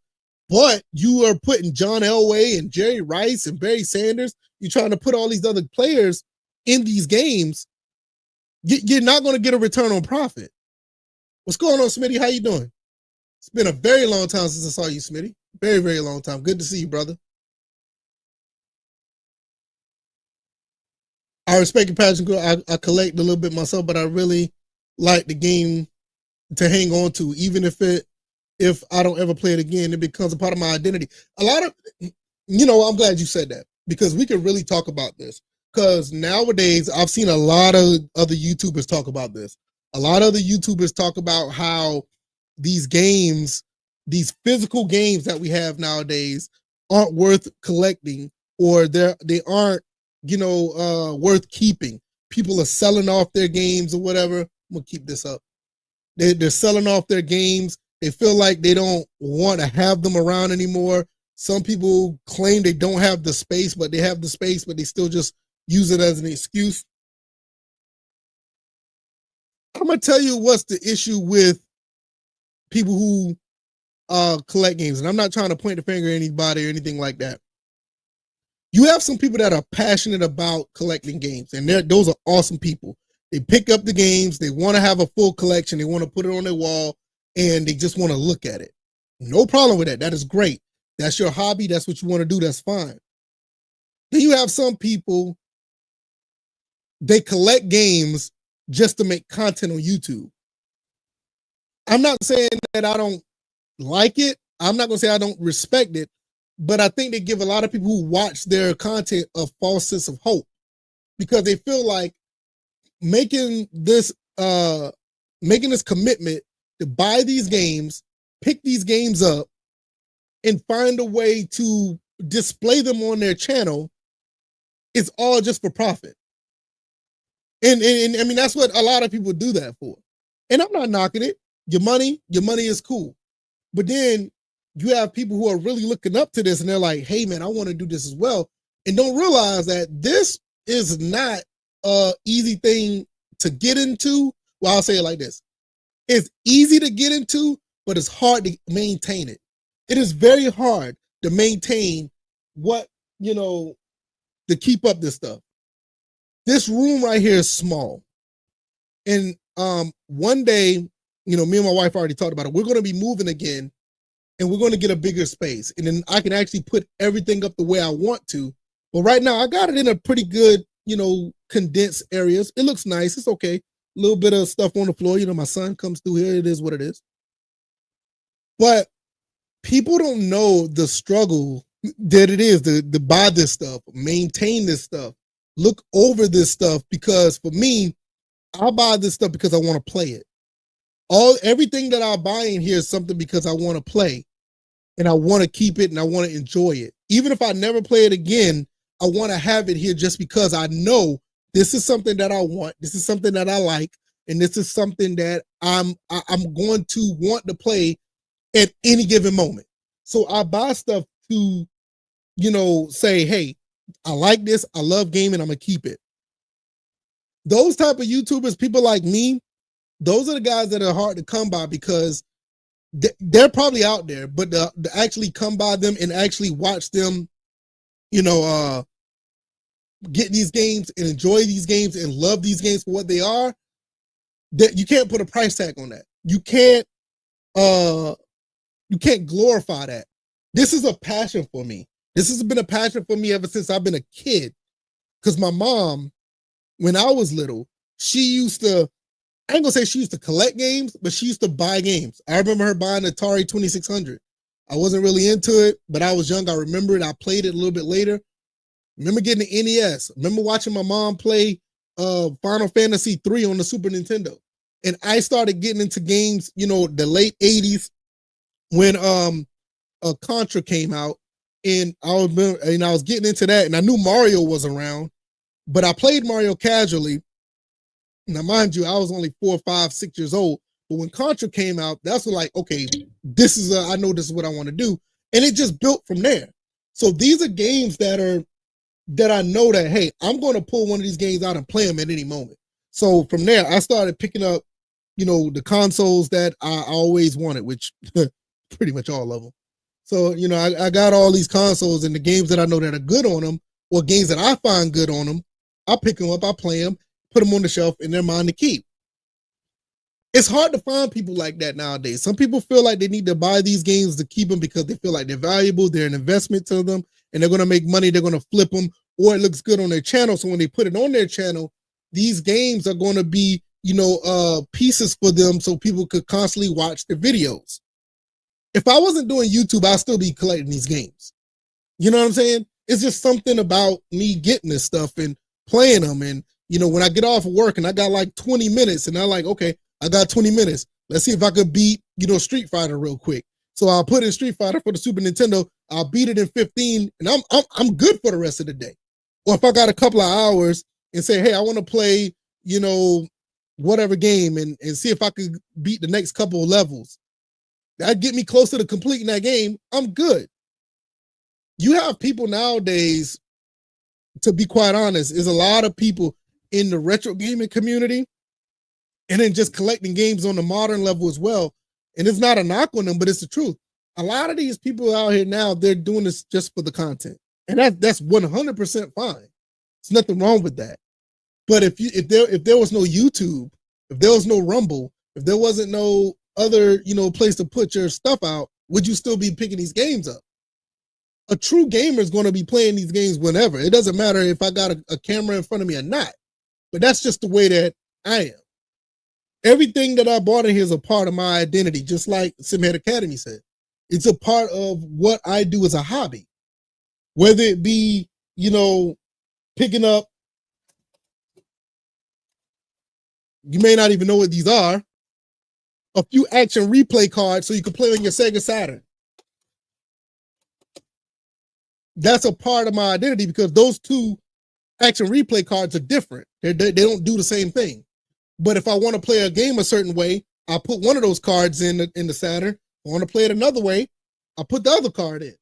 but you are putting John Elway and Jerry Rice and Barry Sanders, you're trying to put all these other players in these games, you're not going to get a return on profit. What's going on, Smitty? How you doing? It's been a very long time since I saw you, Smitty. Very, very long time. Good to see you, brother. I respect your passion. I collect a little bit myself, but I really like the game to hang on to, even if I don't ever play it again, it becomes a part of my identity. A lot of, I'm glad you said that because we can really talk about this. Because nowadays, I've seen a lot of other YouTubers talk about this. A lot of other YouTubers talk about how these games, these physical games that we have nowadays, aren't worth collecting, or they aren't, worth keeping. People are selling off their games or whatever. I'm gonna keep this up. They're selling off their games. They feel like they don't want to have them around anymore. Some people claim they don't have the space, but they have the space, but they still just use it as an excuse. I'm gonna tell you what's the issue with people who collect games, and I'm not trying to point the finger at anybody or anything like that. You have some people that are passionate about collecting games, and those are awesome people. They pick up the games, they want to have a full collection, they want to put it on their wall, and they just want to look at it. No problem with that. That is great. That's your hobby. That's what you want to do. That's fine. Then you have some people, they collect games just to make content on YouTube. I'm not saying that I don't like it. I'm not going to say I don't respect it, but I think they give a lot of people who watch their content a false sense of hope because they feel like making this commitment to buy these games, pick these games up, and find a way to display them on their channel is all just for profit. And I mean, that's what a lot of people do that for. And I'm not knocking it. Your money is cool. But then you have people who are really looking up to this and they're like, hey man, I want to do this as well. And don't realize that this is not an easy thing to get into. Well, I'll say it like this. It's easy to get into, but it's hard to maintain it. It is very hard to maintain to keep up this stuff. This room right here is small. And one day, me and my wife already talked about it. We're going to be moving again and we're going to get a bigger space. And then I can actually put everything up the way I want to. But right now I got it in a pretty good, condensed areas. It looks nice. It's okay. A little bit of stuff on the floor. My son comes through here. It is what it is. But people don't know the struggle that it is to buy this stuff, maintain this stuff, look over this stuff. Because for me, I buy this stuff because I want to play it. Everything that I buy in here is something because I want to play and I want to keep it and I want to enjoy it. Even if I never play it again, I want to have it here just because I know this is something that I want. This is something that I like. And this is something that I'm going to want to play at any given moment. So I buy stuff to, say, hey, I like this. I love gaming. I'm gonna keep it. Those type of YouTubers, people like me, those are the guys that are hard to come by because they're probably out there, but to actually come by them and actually watch them, get these games and enjoy these games and love these games for what they are, that you can't put a price tag on that. You can't glorify that. This is a passion for me. This has been a passion for me ever since I've been a kid. Because my mom, when I was little, she used to, I ain't gonna say she used to collect games, but she used to buy games. I remember her buying Atari 2600. I wasn't really into it, but I was young. I remember it. I played it a little bit later. Remember getting the NES. Remember watching my mom play Final Fantasy 3 on the Super Nintendo. And I started getting into games, the late 80s when Contra came out. And I was getting into that, and I knew Mario was around, but I played Mario casually. Now, mind you, I was only 4, 5, 6 years old. But when Contra came out, that's when like, okay, I know this is what I want to do. And it just built from there. So these are games that I know that, hey, I'm going to pull one of these games out and play them at any moment. So from there, I started picking up, the consoles that I always wanted, which pretty much all of them. So, I got all these consoles, and the games that I know that are good on them, or games that I find good on them, I pick them up, I play them, put them on the shelf, and they're mine to keep. It's hard to find people like that nowadays. Some people feel like they need to buy these games to keep them because they feel like they're valuable, they're an investment to them, and they're going to make money, they're going to flip them, or it looks good on their channel. So when they put it on their channel, these games are going to be, pieces for them so people could constantly watch their videos. If I wasn't doing YouTube, I'd still be collecting these games. You know what I'm saying? It's just something about me getting this stuff and playing them. And, when I get off of work and I got like 20 minutes and I'm like, okay, I got 20 minutes. Let's see if I could beat, Street Fighter real quick. So I'll put in Street Fighter for the Super Nintendo. I'll beat it in 15 and I'm good for the rest of the day. Or if I got a couple of hours and say, hey, I want to play, whatever game and see if I could beat the next couple of levels. That'd get me closer to completing that game. I'm good. You have people nowadays, to be quite honest, is a lot of people in the retro gaming community and then just collecting games on the modern level as well. And it's not a knock on them, but it's the truth. A lot of these people out here now, they're doing this just for the content. And that's 100% fine. There's nothing wrong with that. But if there was no YouTube, if there was no Rumble, if there wasn't no other, place to put your stuff out, would you still be picking these games up? A true gamer is going to be playing these games whenever. It doesn't matter if I got a camera in front of me or not. But that's just the way that I am. Everything that I bought in here is a part of my identity, just like Simhead Academy said. It's a part of what I do as a hobby. Whether it be, picking up, you may not even know what these are, a few action replay cards so you can play on your Sega Saturn. That's a part of my identity because those two action replay cards are different. They don't do the same thing. But if I want to play a game a certain way, I'll put one of those cards in the Saturn. If I want to play it another way, I'll put the other card in.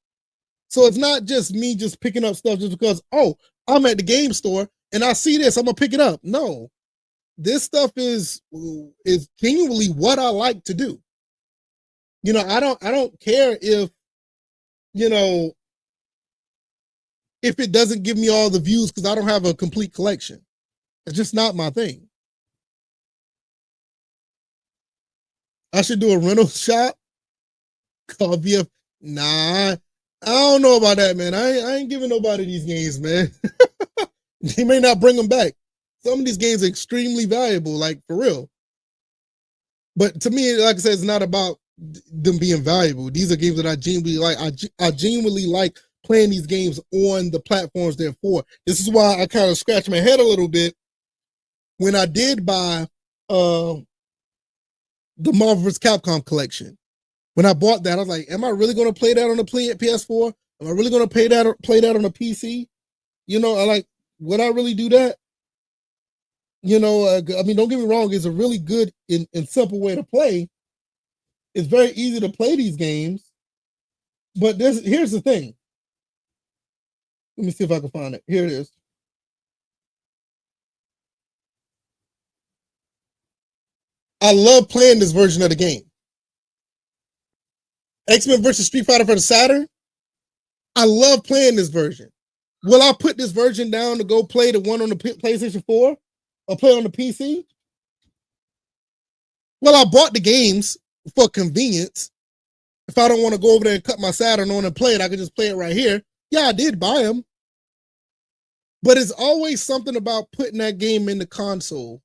So it's not just me just picking up stuff just because, oh, I'm at the game store and I see this, I'm going to pick it up. No. This stuff is genuinely what I like to do. I don't care if, if it doesn't give me all the views because I don't have a complete collection. It's just not my thing. I should do a rental shop called VF. Nah, I don't know about that, man. I ain't giving nobody these games, man. They may not bring them back. Some of these games are extremely valuable, like for real. But to me, like I said, it's not about them being valuable. These are games that I genuinely like. I genuinely like playing these games on the platforms they're for. This is why I kind of scratched my head a little bit when I did buy the Marvel vs. Capcom collection. When I bought that, I was like, am I really going to play that on the PS4? Am I really going to play that on a PC? Would I really do that? Don't get me wrong. It's a really good and simple way to play. It's very easy to play these games. But here's the thing. Let me see if I can find it. Here it is. I love playing this version of the game. X-Men versus Street Fighter for the Saturn. I love playing this version. Will I put this version down to go play the one on the PlayStation 4 or play on the PC? Well, I bought the games for convenience. If I don't want to go over there and cut my Saturn on and play it, I can just play it right here. Yeah, I did buy them. But it's always something about putting that game in the console,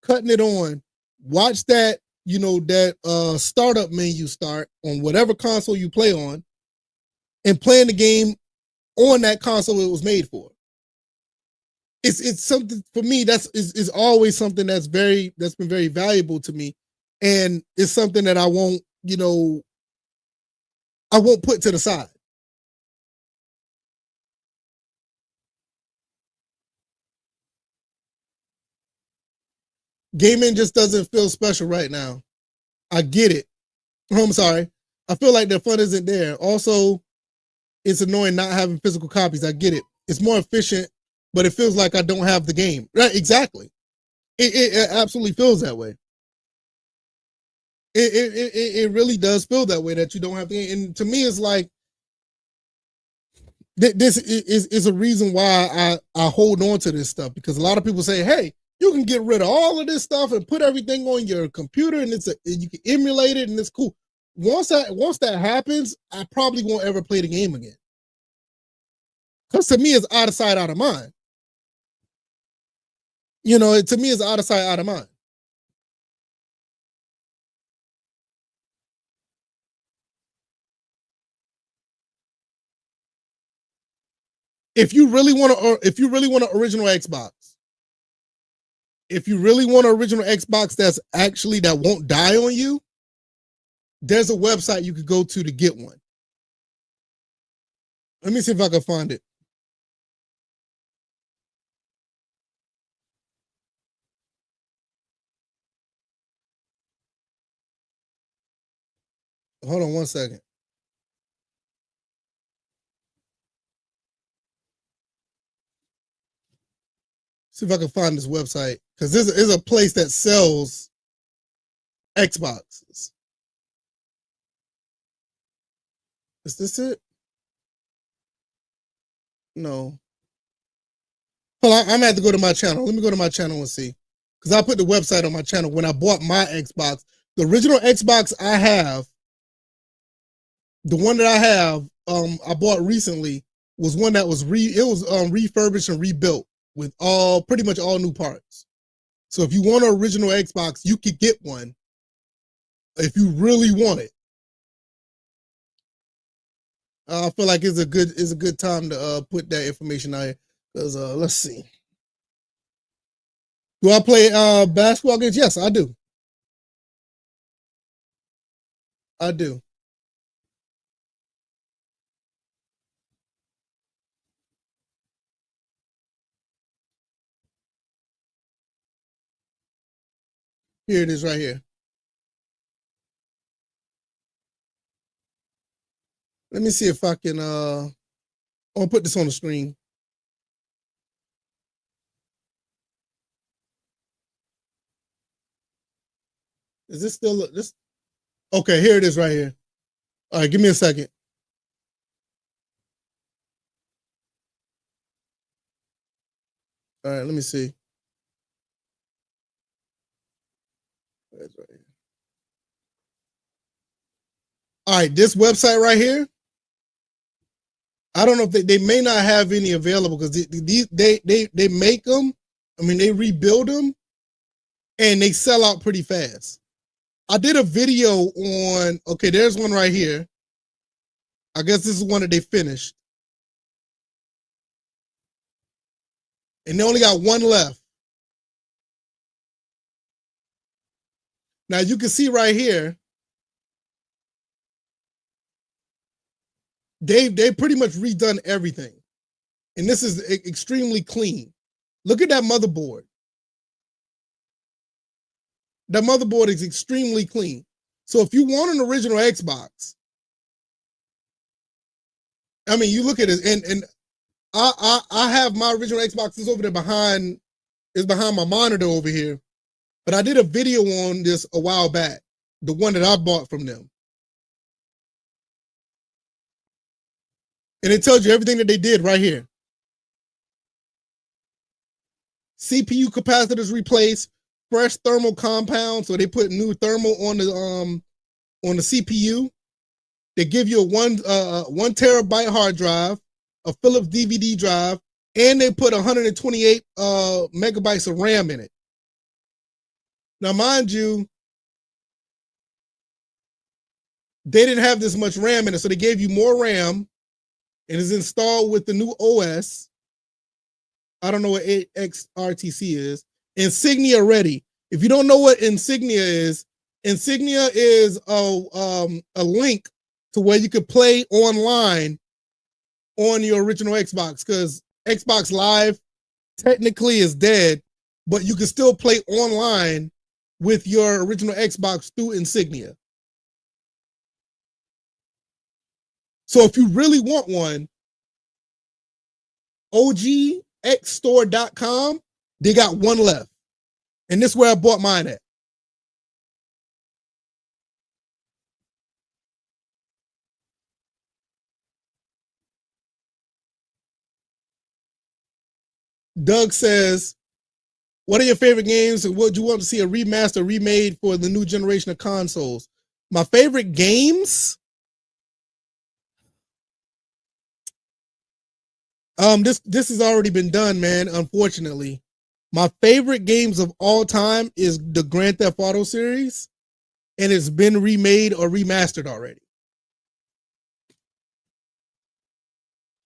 cutting it on, watch that, that startup menu start on whatever console you play on, and playing the game on that console it was made for. It's something for me is always something that's been very valuable to me, and it's something that I won't put to the side. Gaming just doesn't feel special right now. I get it. Oh, I'm sorry. I feel like the fun isn't there. Also, it's annoying not having physical copies. I get it. It's more efficient, but it feels like I don't have the game. Right? Exactly. It absolutely feels that way. It really does feel that way that you don't have the game. And to me, it's like this is a reason why I hold on to this stuff, because a lot of people say, hey, you can get rid of all of this stuff and put everything on your computer and you can emulate it and it's cool. Once that happens, I probably won't ever play the game again. Because to me, it's out of sight, out of mind. To me, it's out of sight, out of mind. If you really want an original Xbox, if you really want an original Xbox that won't die on you, there's a website you could go to get one. Let me see if I can find it. Hold on one second. See if I can find this website, because this is a place that sells Xboxes. Is this it? No. Hold on, I'm gonna have to go to my channel. Let me go to my channel and see, because I put the website on my channel when I bought my Xbox. The original Xbox I have, the one that I have, I bought recently, was one that was refurbished and rebuilt with pretty much all new parts. So if you want an original Xbox, you could get one if you really want it. I feel like it's a good time to put that information out here, because let's see. Do I play basketball games? Yes, I do. I do. Here it is right here. Let me see if I can I'll put this on the screen. Is this still this? Okay, here it is right here. All right, give me a second. All right, let me see. Right here. All right, this website right here. I don't know if they may not have any available, because they make them. I mean, they rebuild them, and they sell out pretty fast. I did a video on. Okay, there's one right here. I guess this is one that they finished, and they only got one left. Now you can see right here, they pretty much redone everything, and this is extremely clean. Look at that motherboard. That motherboard is extremely clean. So if you want an original Xbox, I mean, you look at it, and I have my original Xboxes over there behind my monitor over here. But I did a video on this a while back, the one that I bought from them. And it tells you everything that they did right here. CPU capacitors replaced, fresh thermal compound, so they put new thermal on the CPU. They give you a 1 terabyte hard drive, a Philips DVD drive, and they put 128 megabytes of RAM in it. Now, mind you, they didn't have this much RAM in it, so they gave you more RAM, and it's installed with the new OS. I don't know what XRTC is. Insignia ready. If you don't know what Insignia is a link to where you could play online on your original Xbox, because Xbox Live technically is dead, but you can still play online with your original Xbox through Insignia. So if you really want one, OGXstore.com, they got one left. And this is where I bought mine at. Doug says, what are your favorite games and would you want to see a remaster remade for the new generation of consoles? My favorite games? This has already been done, man, unfortunately. My favorite games of all time is the Grand Theft Auto series, and it's been remade or remastered already.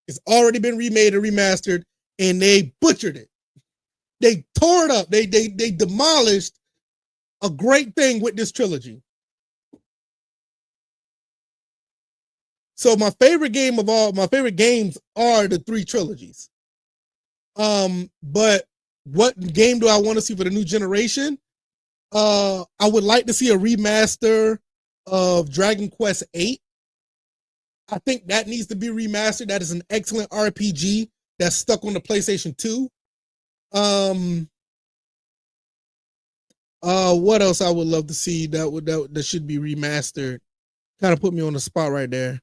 It's already been remade or remastered, and they butchered it. They tore it up. They demolished a great thing with this trilogy. So my favorite games are the 3 trilogies. But what game do I want to see for the new generation? I would like to see a remaster of Dragon Quest VIII. I think that needs to be remastered. That is an excellent RPG that's stuck on the PlayStation 2. What else I would love to see that should be remastered? Kind of put me on the spot right there.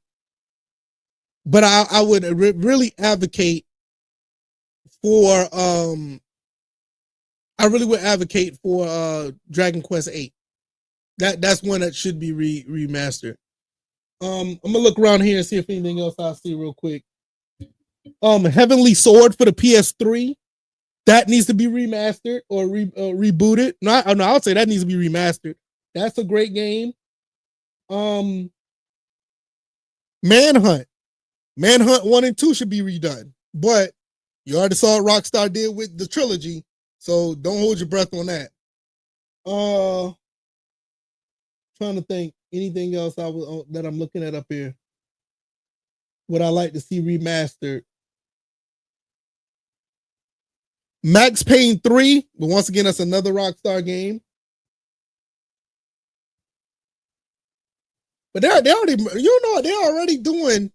But I would really advocate for Dragon Quest VIII. That's one that should be remastered. I'm gonna look around here and see if anything else I see real quick. Heavenly Sword for the PS3, that needs to be remastered or rebooted. No, I would say that needs to be remastered. That's a great game. Manhunt 1 and 2 should be redone, but you already saw what Rockstar did with the trilogy, so don't hold your breath on that. Trying to think anything else that I'm looking at up here. Would I like to see remastered? Max Payne 3, but once again, that's another Rockstar game. But they're already redoing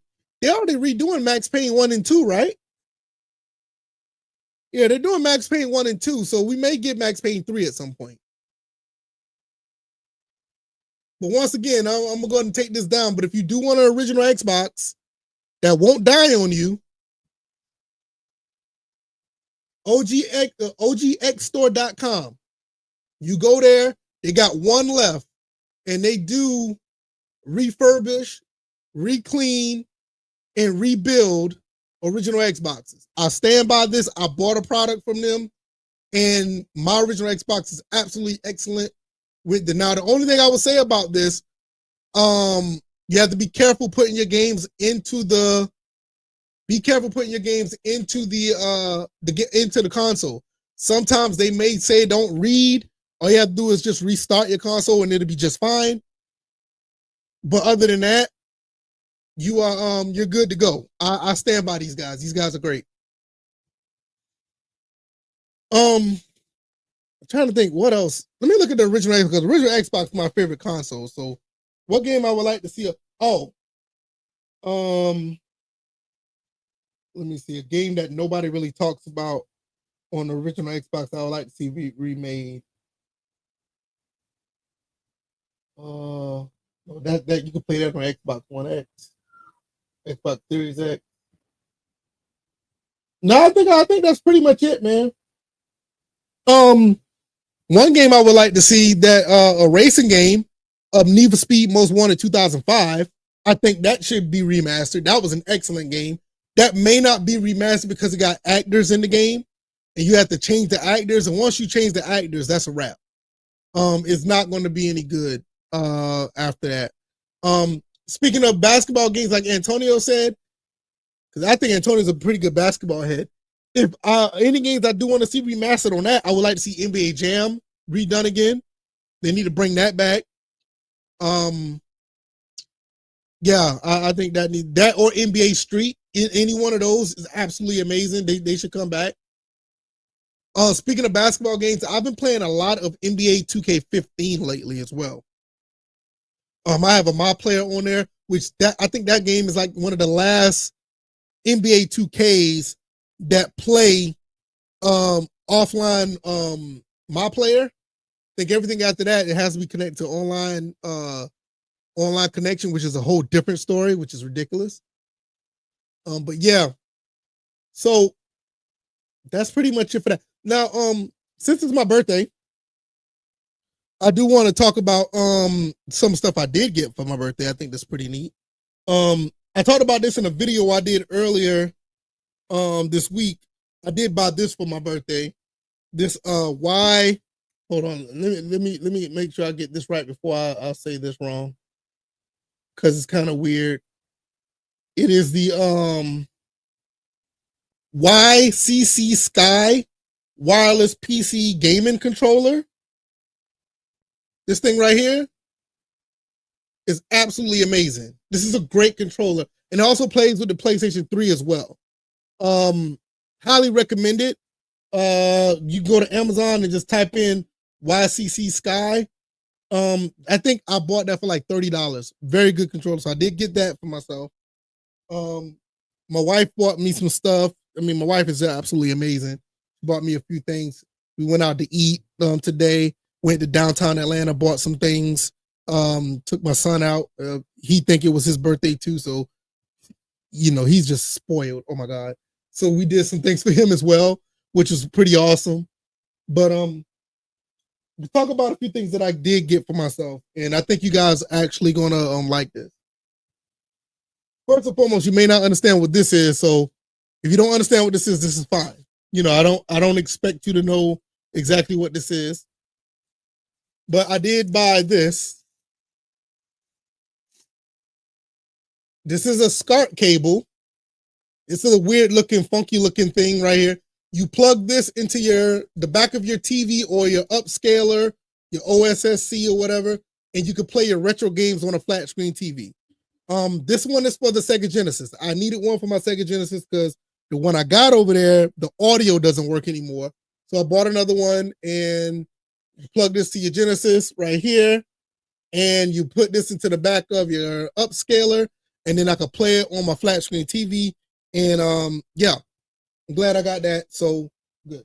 Max Payne 1 and 2, right? Yeah, they're doing Max Payne 1 and 2, so we may get Max Payne 3 at some point. But once again, I'm going to go ahead and take this down. But if you do want an original Xbox that won't die on you, OGXstore.com. You go there, they got one left, and they do refurbish, reclean, and rebuild original Xboxes. I stand by this. I bought a product from them, and my original Xbox is absolutely excellent. Now, the only thing I would say about this, you have to be careful putting your games into the console. Sometimes they may say don't read. All you have to do is just restart your console and it'll be just fine. But other than that, you're good to go. I stand by these guys. These guys are great. I'm trying to think what else. Let me look at the original Xbox, because the original Xbox is my favorite console. So what game I would like to see? let me see, a game that nobody really talks about on the original Xbox. I would like to see remade. That you can play that on Xbox One X, Xbox Series X. No, I think that's pretty much it, man. One game I would like to see that a racing game of Need for Speed Most Wanted 2005. I think that should be remastered. That was an excellent game. That may not be remastered because it got actors in the game, and you have to change the actors. And once you change the actors, that's a wrap. It's not going to be any good after that. Speaking of basketball games, like Antonio said, because I think Antonio's a pretty good basketball head. If any games I do want to see remastered on that, I would like to see NBA Jam redone again. They need to bring that back. Yeah, I think that need that or NBA Street. Any one of those is absolutely amazing. They should come back. Speaking of basketball games, I've been playing a lot of NBA 2K15 lately as well. I have a My Player on there, which I think that game is like one of the last NBA 2Ks that play offline My Player. I think everything after that, it has to be connected to online connection, which is a whole different story, which is ridiculous. But yeah, so that's pretty much it for that. Now, since it's my birthday, I do want to talk about some stuff I did get for my birthday. I think that's pretty neat. I talked about this in a video I did earlier this week. I did buy this for my birthday. This why hold on, let me make sure I get this right before I say this wrong, because it's kind of weird. It is the YCC Sky wireless PC gaming controller. This thing right here is absolutely amazing. This is a great controller, and it also plays with the PlayStation 3 as well. Highly recommend it. You go to Amazon and just type in YCC Sky. I think I bought that for like $30. Very good controller. So I did get that for myself. My wife bought me some stuff. I mean, my wife is absolutely amazing. She bought me a few things. We went out to eat today. Went to downtown Atlanta, bought some things. Took my son out. He think it was his birthday too, so he's just spoiled. Oh my God. So we did some things for him as well, which was pretty awesome. But to talk about a few things that I did get for myself, and I think you guys are actually gonna like this. First and foremost, you may not understand what this is, so if you don't understand what this is fine. I don't expect you to know exactly what this is. But I did buy this. This is a SCART cable. This is a weird looking, funky looking thing right here. You plug this into the back of your TV or your upscaler, your OSSC or whatever, and you can play your retro games on a flat screen TV. This one is for the Sega Genesis. I needed one for my Sega Genesis because the one I got over there, the audio doesn't work anymore. So I bought another one, and you plug this to your Genesis right here, and you put this into the back of your upscaler, and then I could play it on my flat screen TV. And yeah, I'm glad I got that. So good.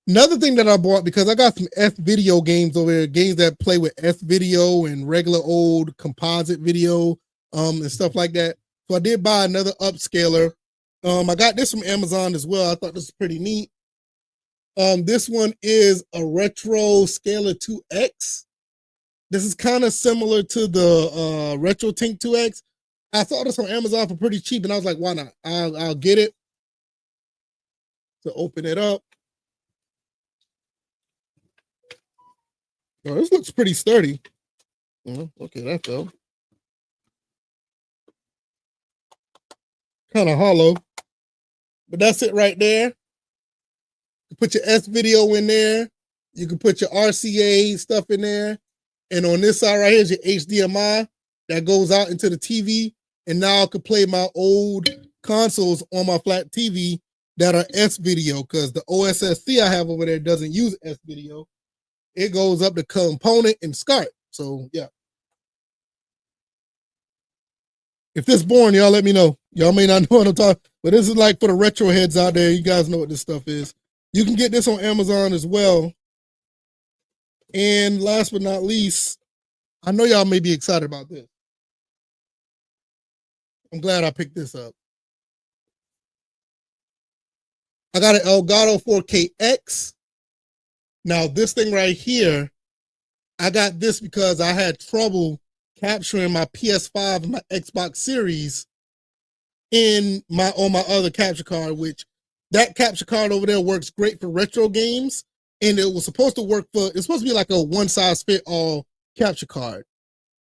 Another thing that I bought, because I got some S-video games over there, games that play with S-video and regular old composite video and stuff like that. So I did buy another upscaler. I got this from Amazon as well. I thought this was pretty neat. This one is a Retro Scaler 2X. This is kind of similar to the Retro Tink 2X. I saw this on Amazon for pretty cheap, and I was like, why not? I'll get it. To open it up. Oh, this looks pretty sturdy. Okay, that fell. Kind of hollow. But that's it right there. You put your S-video in there. You can put your RCA stuff in there. And on this side right here is your HDMI that goes out into the TV. And now I can play my old consoles on my flat TV that are S-video, because the OSSC I have over there doesn't use S-video. It goes up to component and SCART. So yeah. If this boring, y'all let me know. Y'all may not know what I'm talking, but this is like for the retro heads out there. You guys know what this stuff is. You can get this on Amazon as well. And last but not least, I know y'all may be excited about this. I'm glad I picked this up. I got an Elgato 4KX. Now, this thing right here, I got this because I had trouble capturing my PS5 and my Xbox Series on my other capture card, which that capture card over there works great for retro games. And it was supposed to work it's supposed to be like a one size fit all capture card,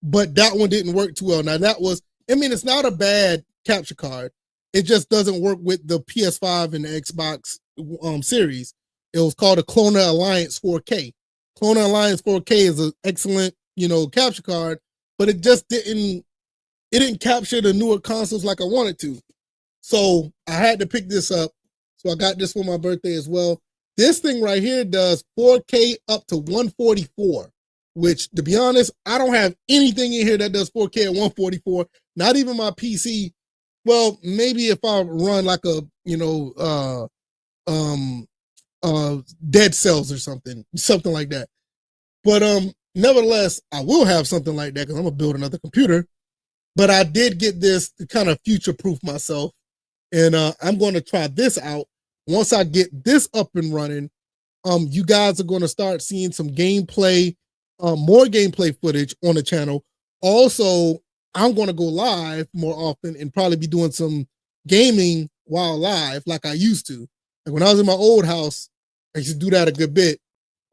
but that one didn't work too well. Now it's not a bad capture card. It just doesn't work with the PS5 and the Xbox series. It was called a Clona Alliance 4K. Clona Alliance 4K is an excellent, capture card, but it just didn't capture the newer consoles like I wanted to. So I had to pick this up. So I got this for my birthday as well. This thing right here does 4K up to 144, which, to be honest, I don't have anything in here that does 4K at 144, not even my PC. Well, maybe if I run like a, Dead Cells or something like that. But nevertheless, I will have something like that because I'm gonna build another computer. But I did get this to kind of future-proof myself, and I'm going to try this out. Once I get this up and running, you guys are going to start seeing some gameplay, more gameplay footage on the channel. Also, I'm going to go live more often and probably be doing some gaming while live like I used to. Like when I was in my old house, I used to do that a good bit.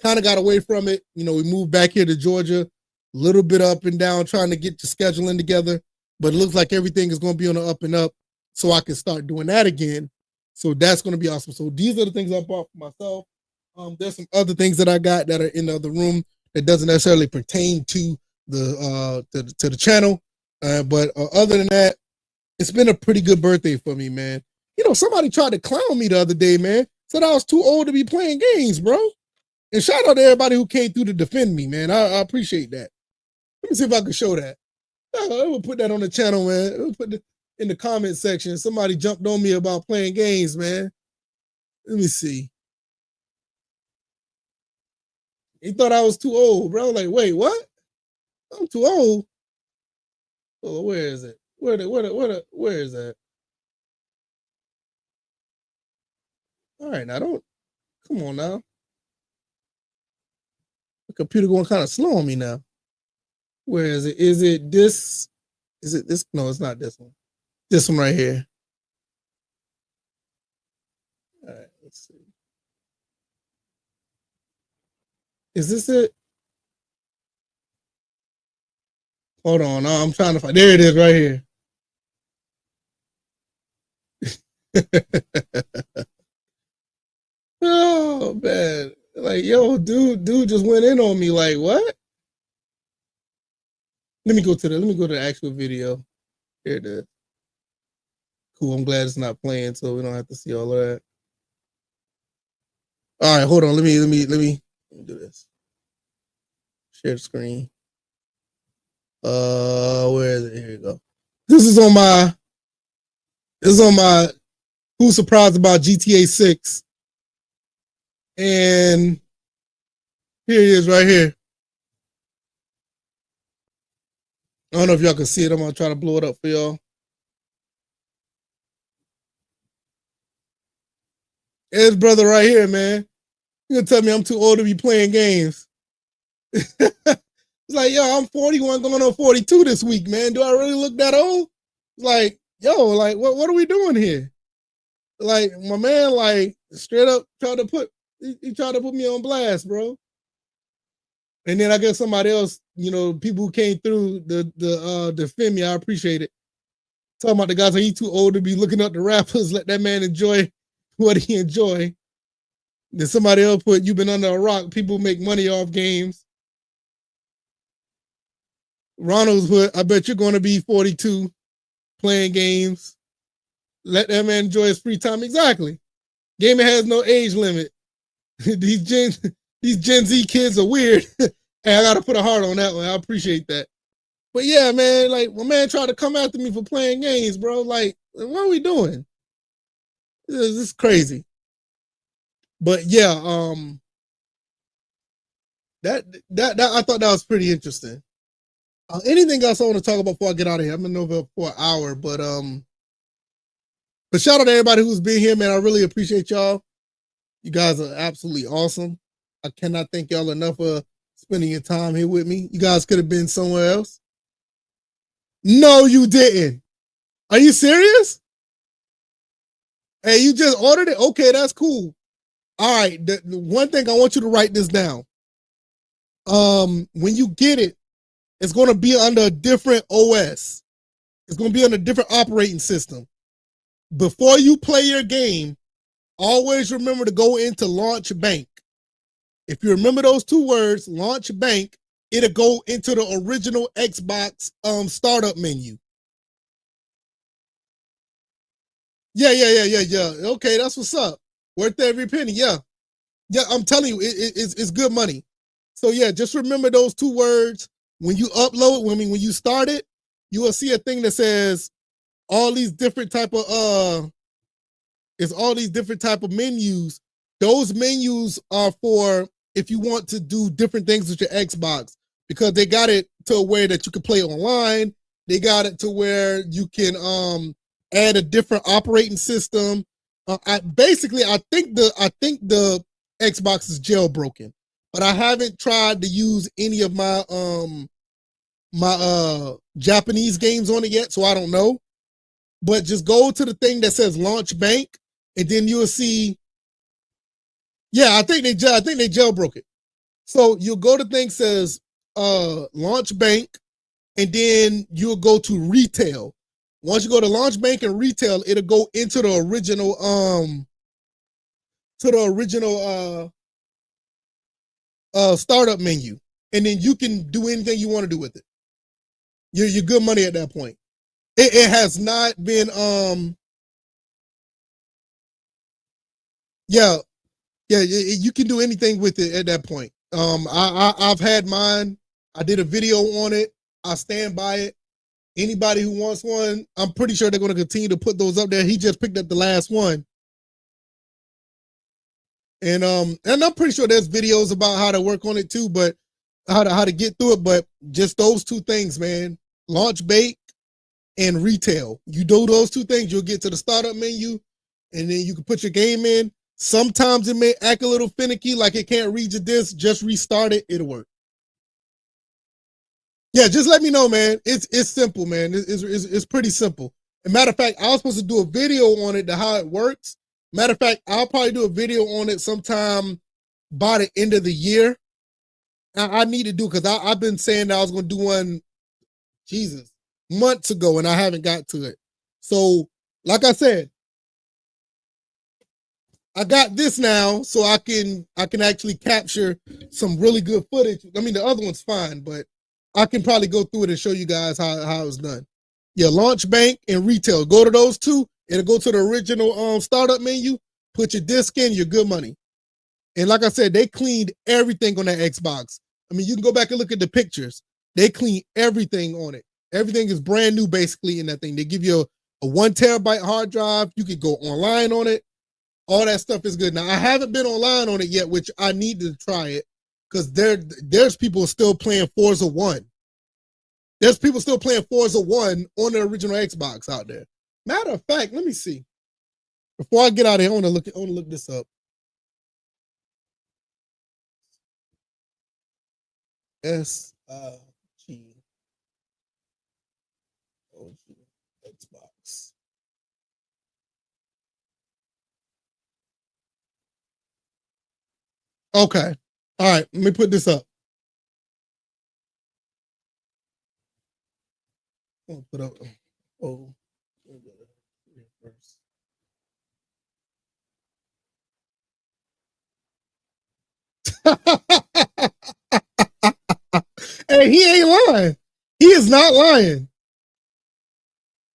Kind of got away from it. We moved back here to Georgia, a little bit up and down, trying to get the scheduling together. But it looks like everything is going to be on the up and up, so I can start doing that again. So that's going to be awesome. So these are the things I bought for myself. There's some other things that I got that are in the other room that doesn't necessarily pertain to the channel. But other than that, it's been a pretty good birthday for me, man. Somebody tried to clown me the other day, man. Said I was too old to be playing games, bro. And shout out to everybody who came through to defend me, man. I appreciate that. Let me see if I can show that. I will put that on the channel, man. We'll put it in the comment section. Somebody jumped on me about playing games, man. Let me see. He thought I was too old, bro. Like, wait, what? I'm too old. Oh, where is it? Where is that? All right, now come on now. The computer going kind of slow on me now. Where is it? Is it this? Is it this? No, it's not this one. This one right here. All right, let's see. Is this it? Hold on. I'm trying to find. There it is right here. Oh, man. Like, yo, dude just went in on me. Like, what? Let me go to the actual video. Here it is. Cool. I'm glad it's not playing, so we don't have to see all of that. All right, hold on. Let me do this. Share the screen. Where is it? Here you go. This is on my Who's Surprised About GTA 6. And here he is right here. I don't know if y'all can see it. I'm gonna try to blow it up for y'all. His brother right here, man. You gonna tell me I'm too old to be playing games? It's like, yo, I'm 41 going on 42 this week, man. Do I really look that old? Like, yo, like, what are we doing here? Like, my man, like, straight up tried to put me on blast, bro. And then I guess somebody else, people who came through the defend me, I appreciate it. Talking about the guys, he's too old to be looking up the rappers. Let that man enjoy what he enjoy. Then somebody else put, you've been under a rock. People make money off games. Ronald's put, I bet you're going to be 42 playing games. Let that man enjoy his free time. Exactly. Gaming has no age limit. These Gen Z kids are weird. Hey, I got to put a heart on that one. I appreciate that. But yeah, man, like my man tried to come after me for playing games, bro. Like, what are we doing? This is crazy. But yeah, that I thought that was pretty interesting. Anything else I want to talk about before I get out of here? I'm in over for an hour, but shout out to everybody who's been here, man. I really appreciate y'all. You guys are absolutely awesome. I cannot thank y'all enough for spending your time here with me. You guys could have been somewhere else. No, you didn't. Are you serious? Hey, you just ordered it? Okay, that's cool. All right. The one thing I want you to write this down. When you get it, it's going to be under a different OS. It's going to be on a different operating system. Before you play your game, always remember to go into Launch Bank. If you remember those two words, Launch Bank, it'll go into the original Xbox startup menu. Yeah. Okay, that's what's up. Worth every penny. Yeah. I'm telling you, it's good money. So yeah, just remember those two words when you upload. When you start it, you will see a thing that says all these different type of it's all these different type of menus. Those menus are for if you want to do different things with your Xbox, because they got it to a way that you can play online. They got it to where you can add a different operating system. I think the Xbox is jailbroken, but I haven't tried to use any of my Japanese games on it yet, so I don't know. But just go to the thing that says Launch Bank, and then you'll see. Yeah, I think they jailbroke it. So you'll go to thing says Launch Bank, and then you'll go to retail. Once you go to Launch Bank and retail, it'll go into the original startup menu, and then you can do anything you want to do with it. You're good money at that point. It has not been yeah, you can do anything with it at that point. I've had mine. I did a video on it. I stand by it. Anybody who wants one, I'm pretty sure they're going to continue to put those up there. He just picked up the last one, and I'm pretty sure there's videos about how to work on it too, but how to get through it. But just those two things, man. Launch Bake and retail. You do those two things, you'll get to the startup menu, and then you can put your game in. Sometimes it may act a little finicky, like it can't read your disc. Just restart it; it'll work. Yeah, just let me know, man. It's simple, man. It's pretty simple. As a matter of fact, I was supposed to do a video on it to how it works. Matter of fact, I'll probably do a video on it sometime by the end of the year. I need to do because I've been saying that I was going to do one, Jesus, months ago, and I haven't got to it. So, like I said, I got this now, so I can actually capture some really good footage. I mean, the other one's fine, but I can probably go through it and show you guys how it's done. Yeah, Launch Bank and retail. Go to those two. It'll go to the original startup menu. Put your disc in. Your good money. And like I said, they cleaned everything on that Xbox. I mean, you can go back and look at the pictures. They clean everything on it. Everything is brand new, basically, in that thing. They give you a 1 terabyte hard drive. You can go online on it. All that stuff is good. Now, I haven't been online on it yet, which I need to try it, because there's people still playing Forza 1. There's people still playing Forza 1 on the original Xbox out there. Matter of fact, let me see. Before I get out of here, I want to look this up. SG Xbox. Okay. All right. Let me put this up. I'll put up. Oh. Hey, he ain't lying. He is not lying.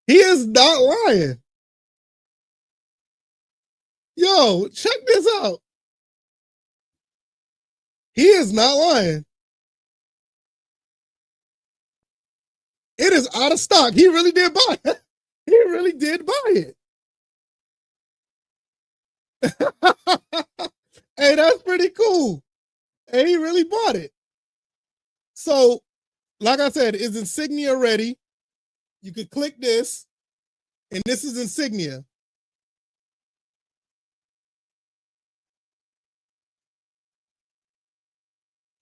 He is not lying. Yo, check this out. He is not lying. It is out of stock. He really did buy it. He really did buy it. Hey, that's pretty cool. And he really bought it. So, like I said, is Insignia ready? You could click this, and this is Insignia.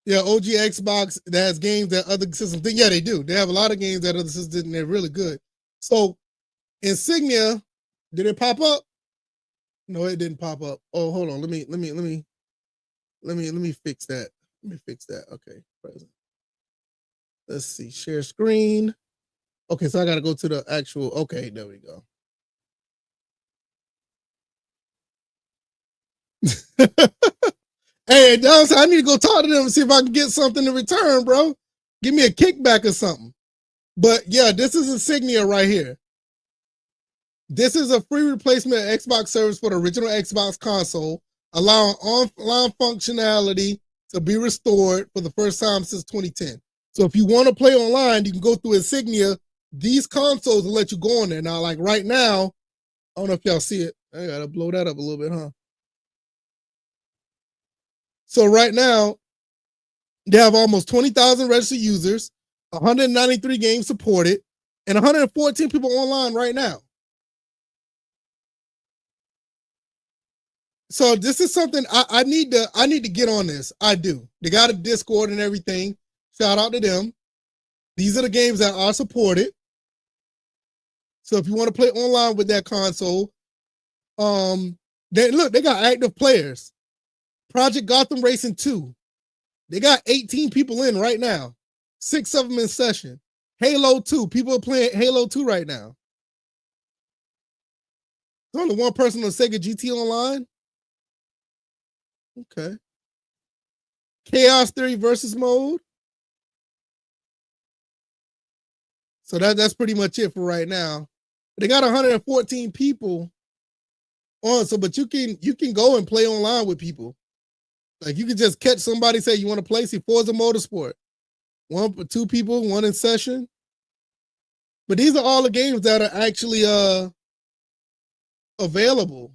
Yeah, OG Xbox that has games that other systems think. Yeah, they do. They have a lot of games that other systems didn't. They're really good. So, Insignia, did it pop up? No, it didn't pop up. Oh, hold on. Let me fix that. Let me fix that. Okay, present. Let's see. Share screen. Okay, so I gotta go to the actual. Okay, there we go. Hey, I need to go talk to them and see if I can get something in return, bro. Give me a kickback or something. But yeah, this is Insignia right here. This is a free replacement Xbox service for the original Xbox console, allowing online functionality to be restored for the first time since 2010. So if you want to play online, you can go through Insignia. These consoles will let you go on there. Now, like right now, I don't know if y'all see it. I gotta blow that up a little bit, huh? So right now, they have almost 20,000 registered users, 193 games supported, and 114 people online right now. So this is something I need to get on this. I do. They got a Discord and everything. Shout out to them. These are the games that are supported. So if you want to play online with that console, they got active players. Project Gotham Racing 2. They got 18 people in right now. 6 of them in session. Halo 2. People are playing Halo 2 right now. There's only one person on Sega GT Online. Okay. Chaos Theory versus mode. So that's pretty much it for right now. They got 114 people on, so but you can go and play online with people. Like you can just catch somebody, say you want to play, see Forza Motorsport. 2 people, 1 in session. But these are all the games that are actually available.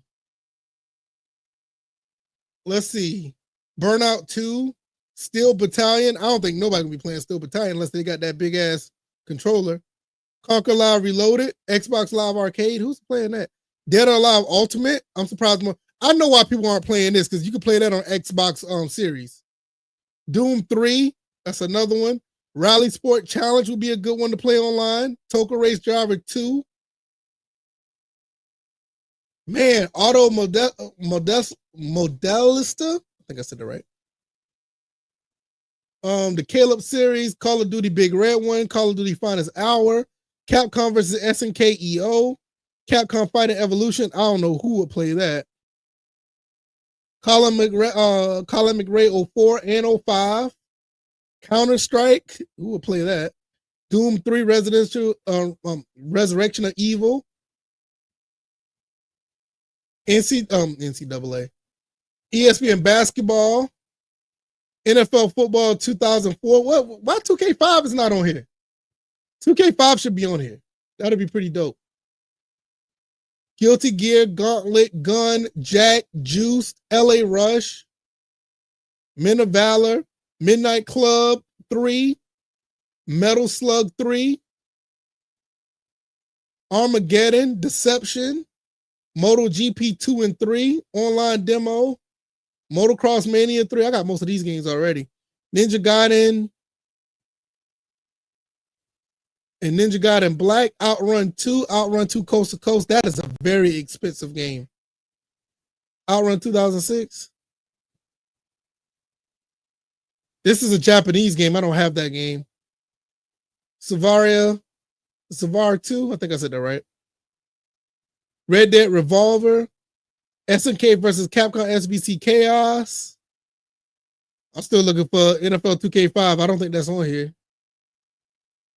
Let's see. Burnout 2, Steel Battalion. I don't think nobody can be playing Steel Battalion unless they got that big ass controller. Conquer Live Reloaded, Xbox Live Arcade. Who's playing that? Dead or Alive Ultimate. I'm surprised more. I know why people aren't playing this because you can play that on Xbox Series. Doom 3, that's another one. Rally Sport Challenge would be a good one to play online. Toka Race Driver 2. Man, Auto Modelista. I think I said that right. The Caleb series, Call of Duty Big Red One, Call of Duty Finest Hour, Capcom versus SNK EO, Capcom Fighting Evolution. I don't know who would play that. Colin McRae 04 and 05. Counter Strike. Who would play that? Doom 3 Resurrection of Evil. NCAA. ESPN Basketball. NFL Football 2004. Why 2K5 is not on here? 2K5 should be on here. That'd be pretty dope. Guilty Gear, Gauntlet, Gun, Jack, Juice, LA Rush, Men of Valor, Midnight Club 3, Metal Slug 3, Armageddon, Deception, MotoGP 2 and 3, online demo, Motocross Mania 3. I got most of these games already. Ninja Gaiden and Ninja Gaiden Black, Outrun 2 Coast to Coast. That is a very expensive game. Outrun 2006. This is a Japanese game. I don't have that game. Savar 2. I think I said that right. Red Dead Revolver. SNK versus Capcom SBC Chaos. I'm still looking for NFL 2K5. I don't think that's on here.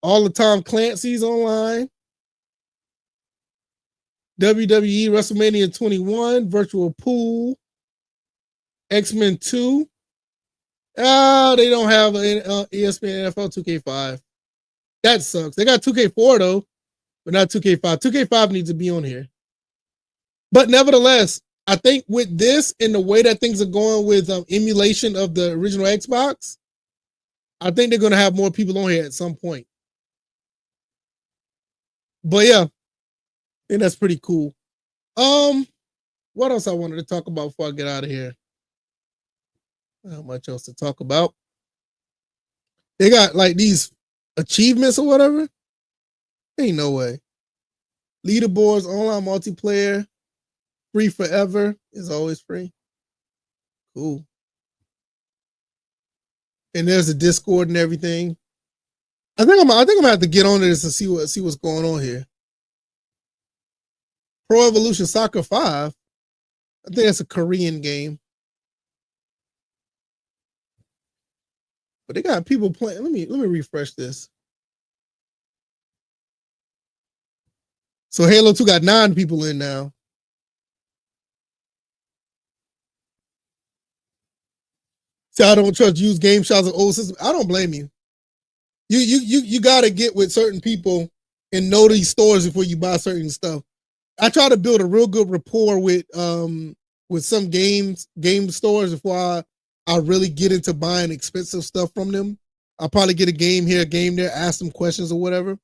All the Tom Clancy's online. WWE WrestleMania 21, Virtual Pool, X-Men 2. They don't have an ESPN NFL 2K5. That sucks. They got 2K4 though, but not 2K5. 2K5 needs to be on here. But nevertheless, I think with this and the way that things are going with emulation of the original Xbox, I think they're going to have more people on here at some point. But yeah, I think that's pretty cool. What else I wanted to talk about before I get out of here? Not much else to talk about. They got like these achievements or whatever. Ain't no way. Leaderboards, online multiplayer, free forever is always free. Cool. And there's a Discord and everything. I think I'm gonna have to get on this and see what's going on here. Pro Evolution Soccer 5. I think that's a Korean game. But they got people playing. Let me refresh this. So Halo 2 got 9 people in now. See, I don't trust use game shots of old systems. I don't blame you. You gotta get with certain people and know these stores before you buy certain stuff. I try to build a real good rapport with some game stores before I really get into buying expensive stuff from them. I'll probably get a game here, a game there, ask them questions or whatever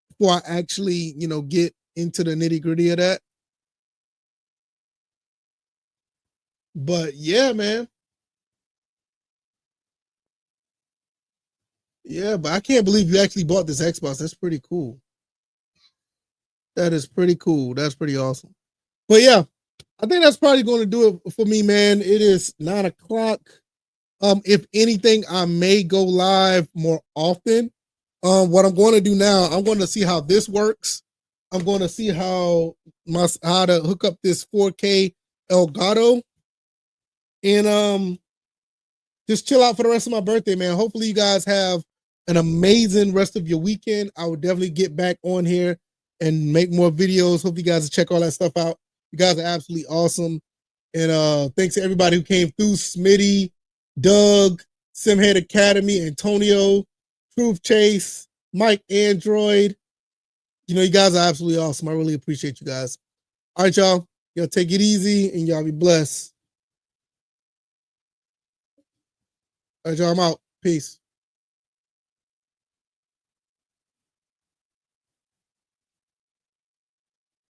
before I actually, get into the nitty-gritty of that. But yeah, man. Yeah, but I can't believe you actually bought this Xbox. That's pretty cool. That is pretty cool. That's pretty awesome. But yeah, I think that's probably going to do it for me, man. It is 9:00. If anything, I may go live more often. What I'm going to do now, I'm going to see how this works. I'm going to see how to hook up this 4K Elgato, and just chill out for the rest of my birthday, man. Hopefully, you guys have an amazing rest of your weekend. I will definitely get back on here and make more videos. Hope you guys check all that stuff out. You guys are absolutely awesome. And thanks to everybody who came through. Smitty, Doug, Simhead Academy, Antonio, Truth Chase, Mike Android. You guys are absolutely awesome. I really appreciate you guys. All right, y'all. Y'all take it easy and y'all be blessed. All right, y'all. I'm out. Peace.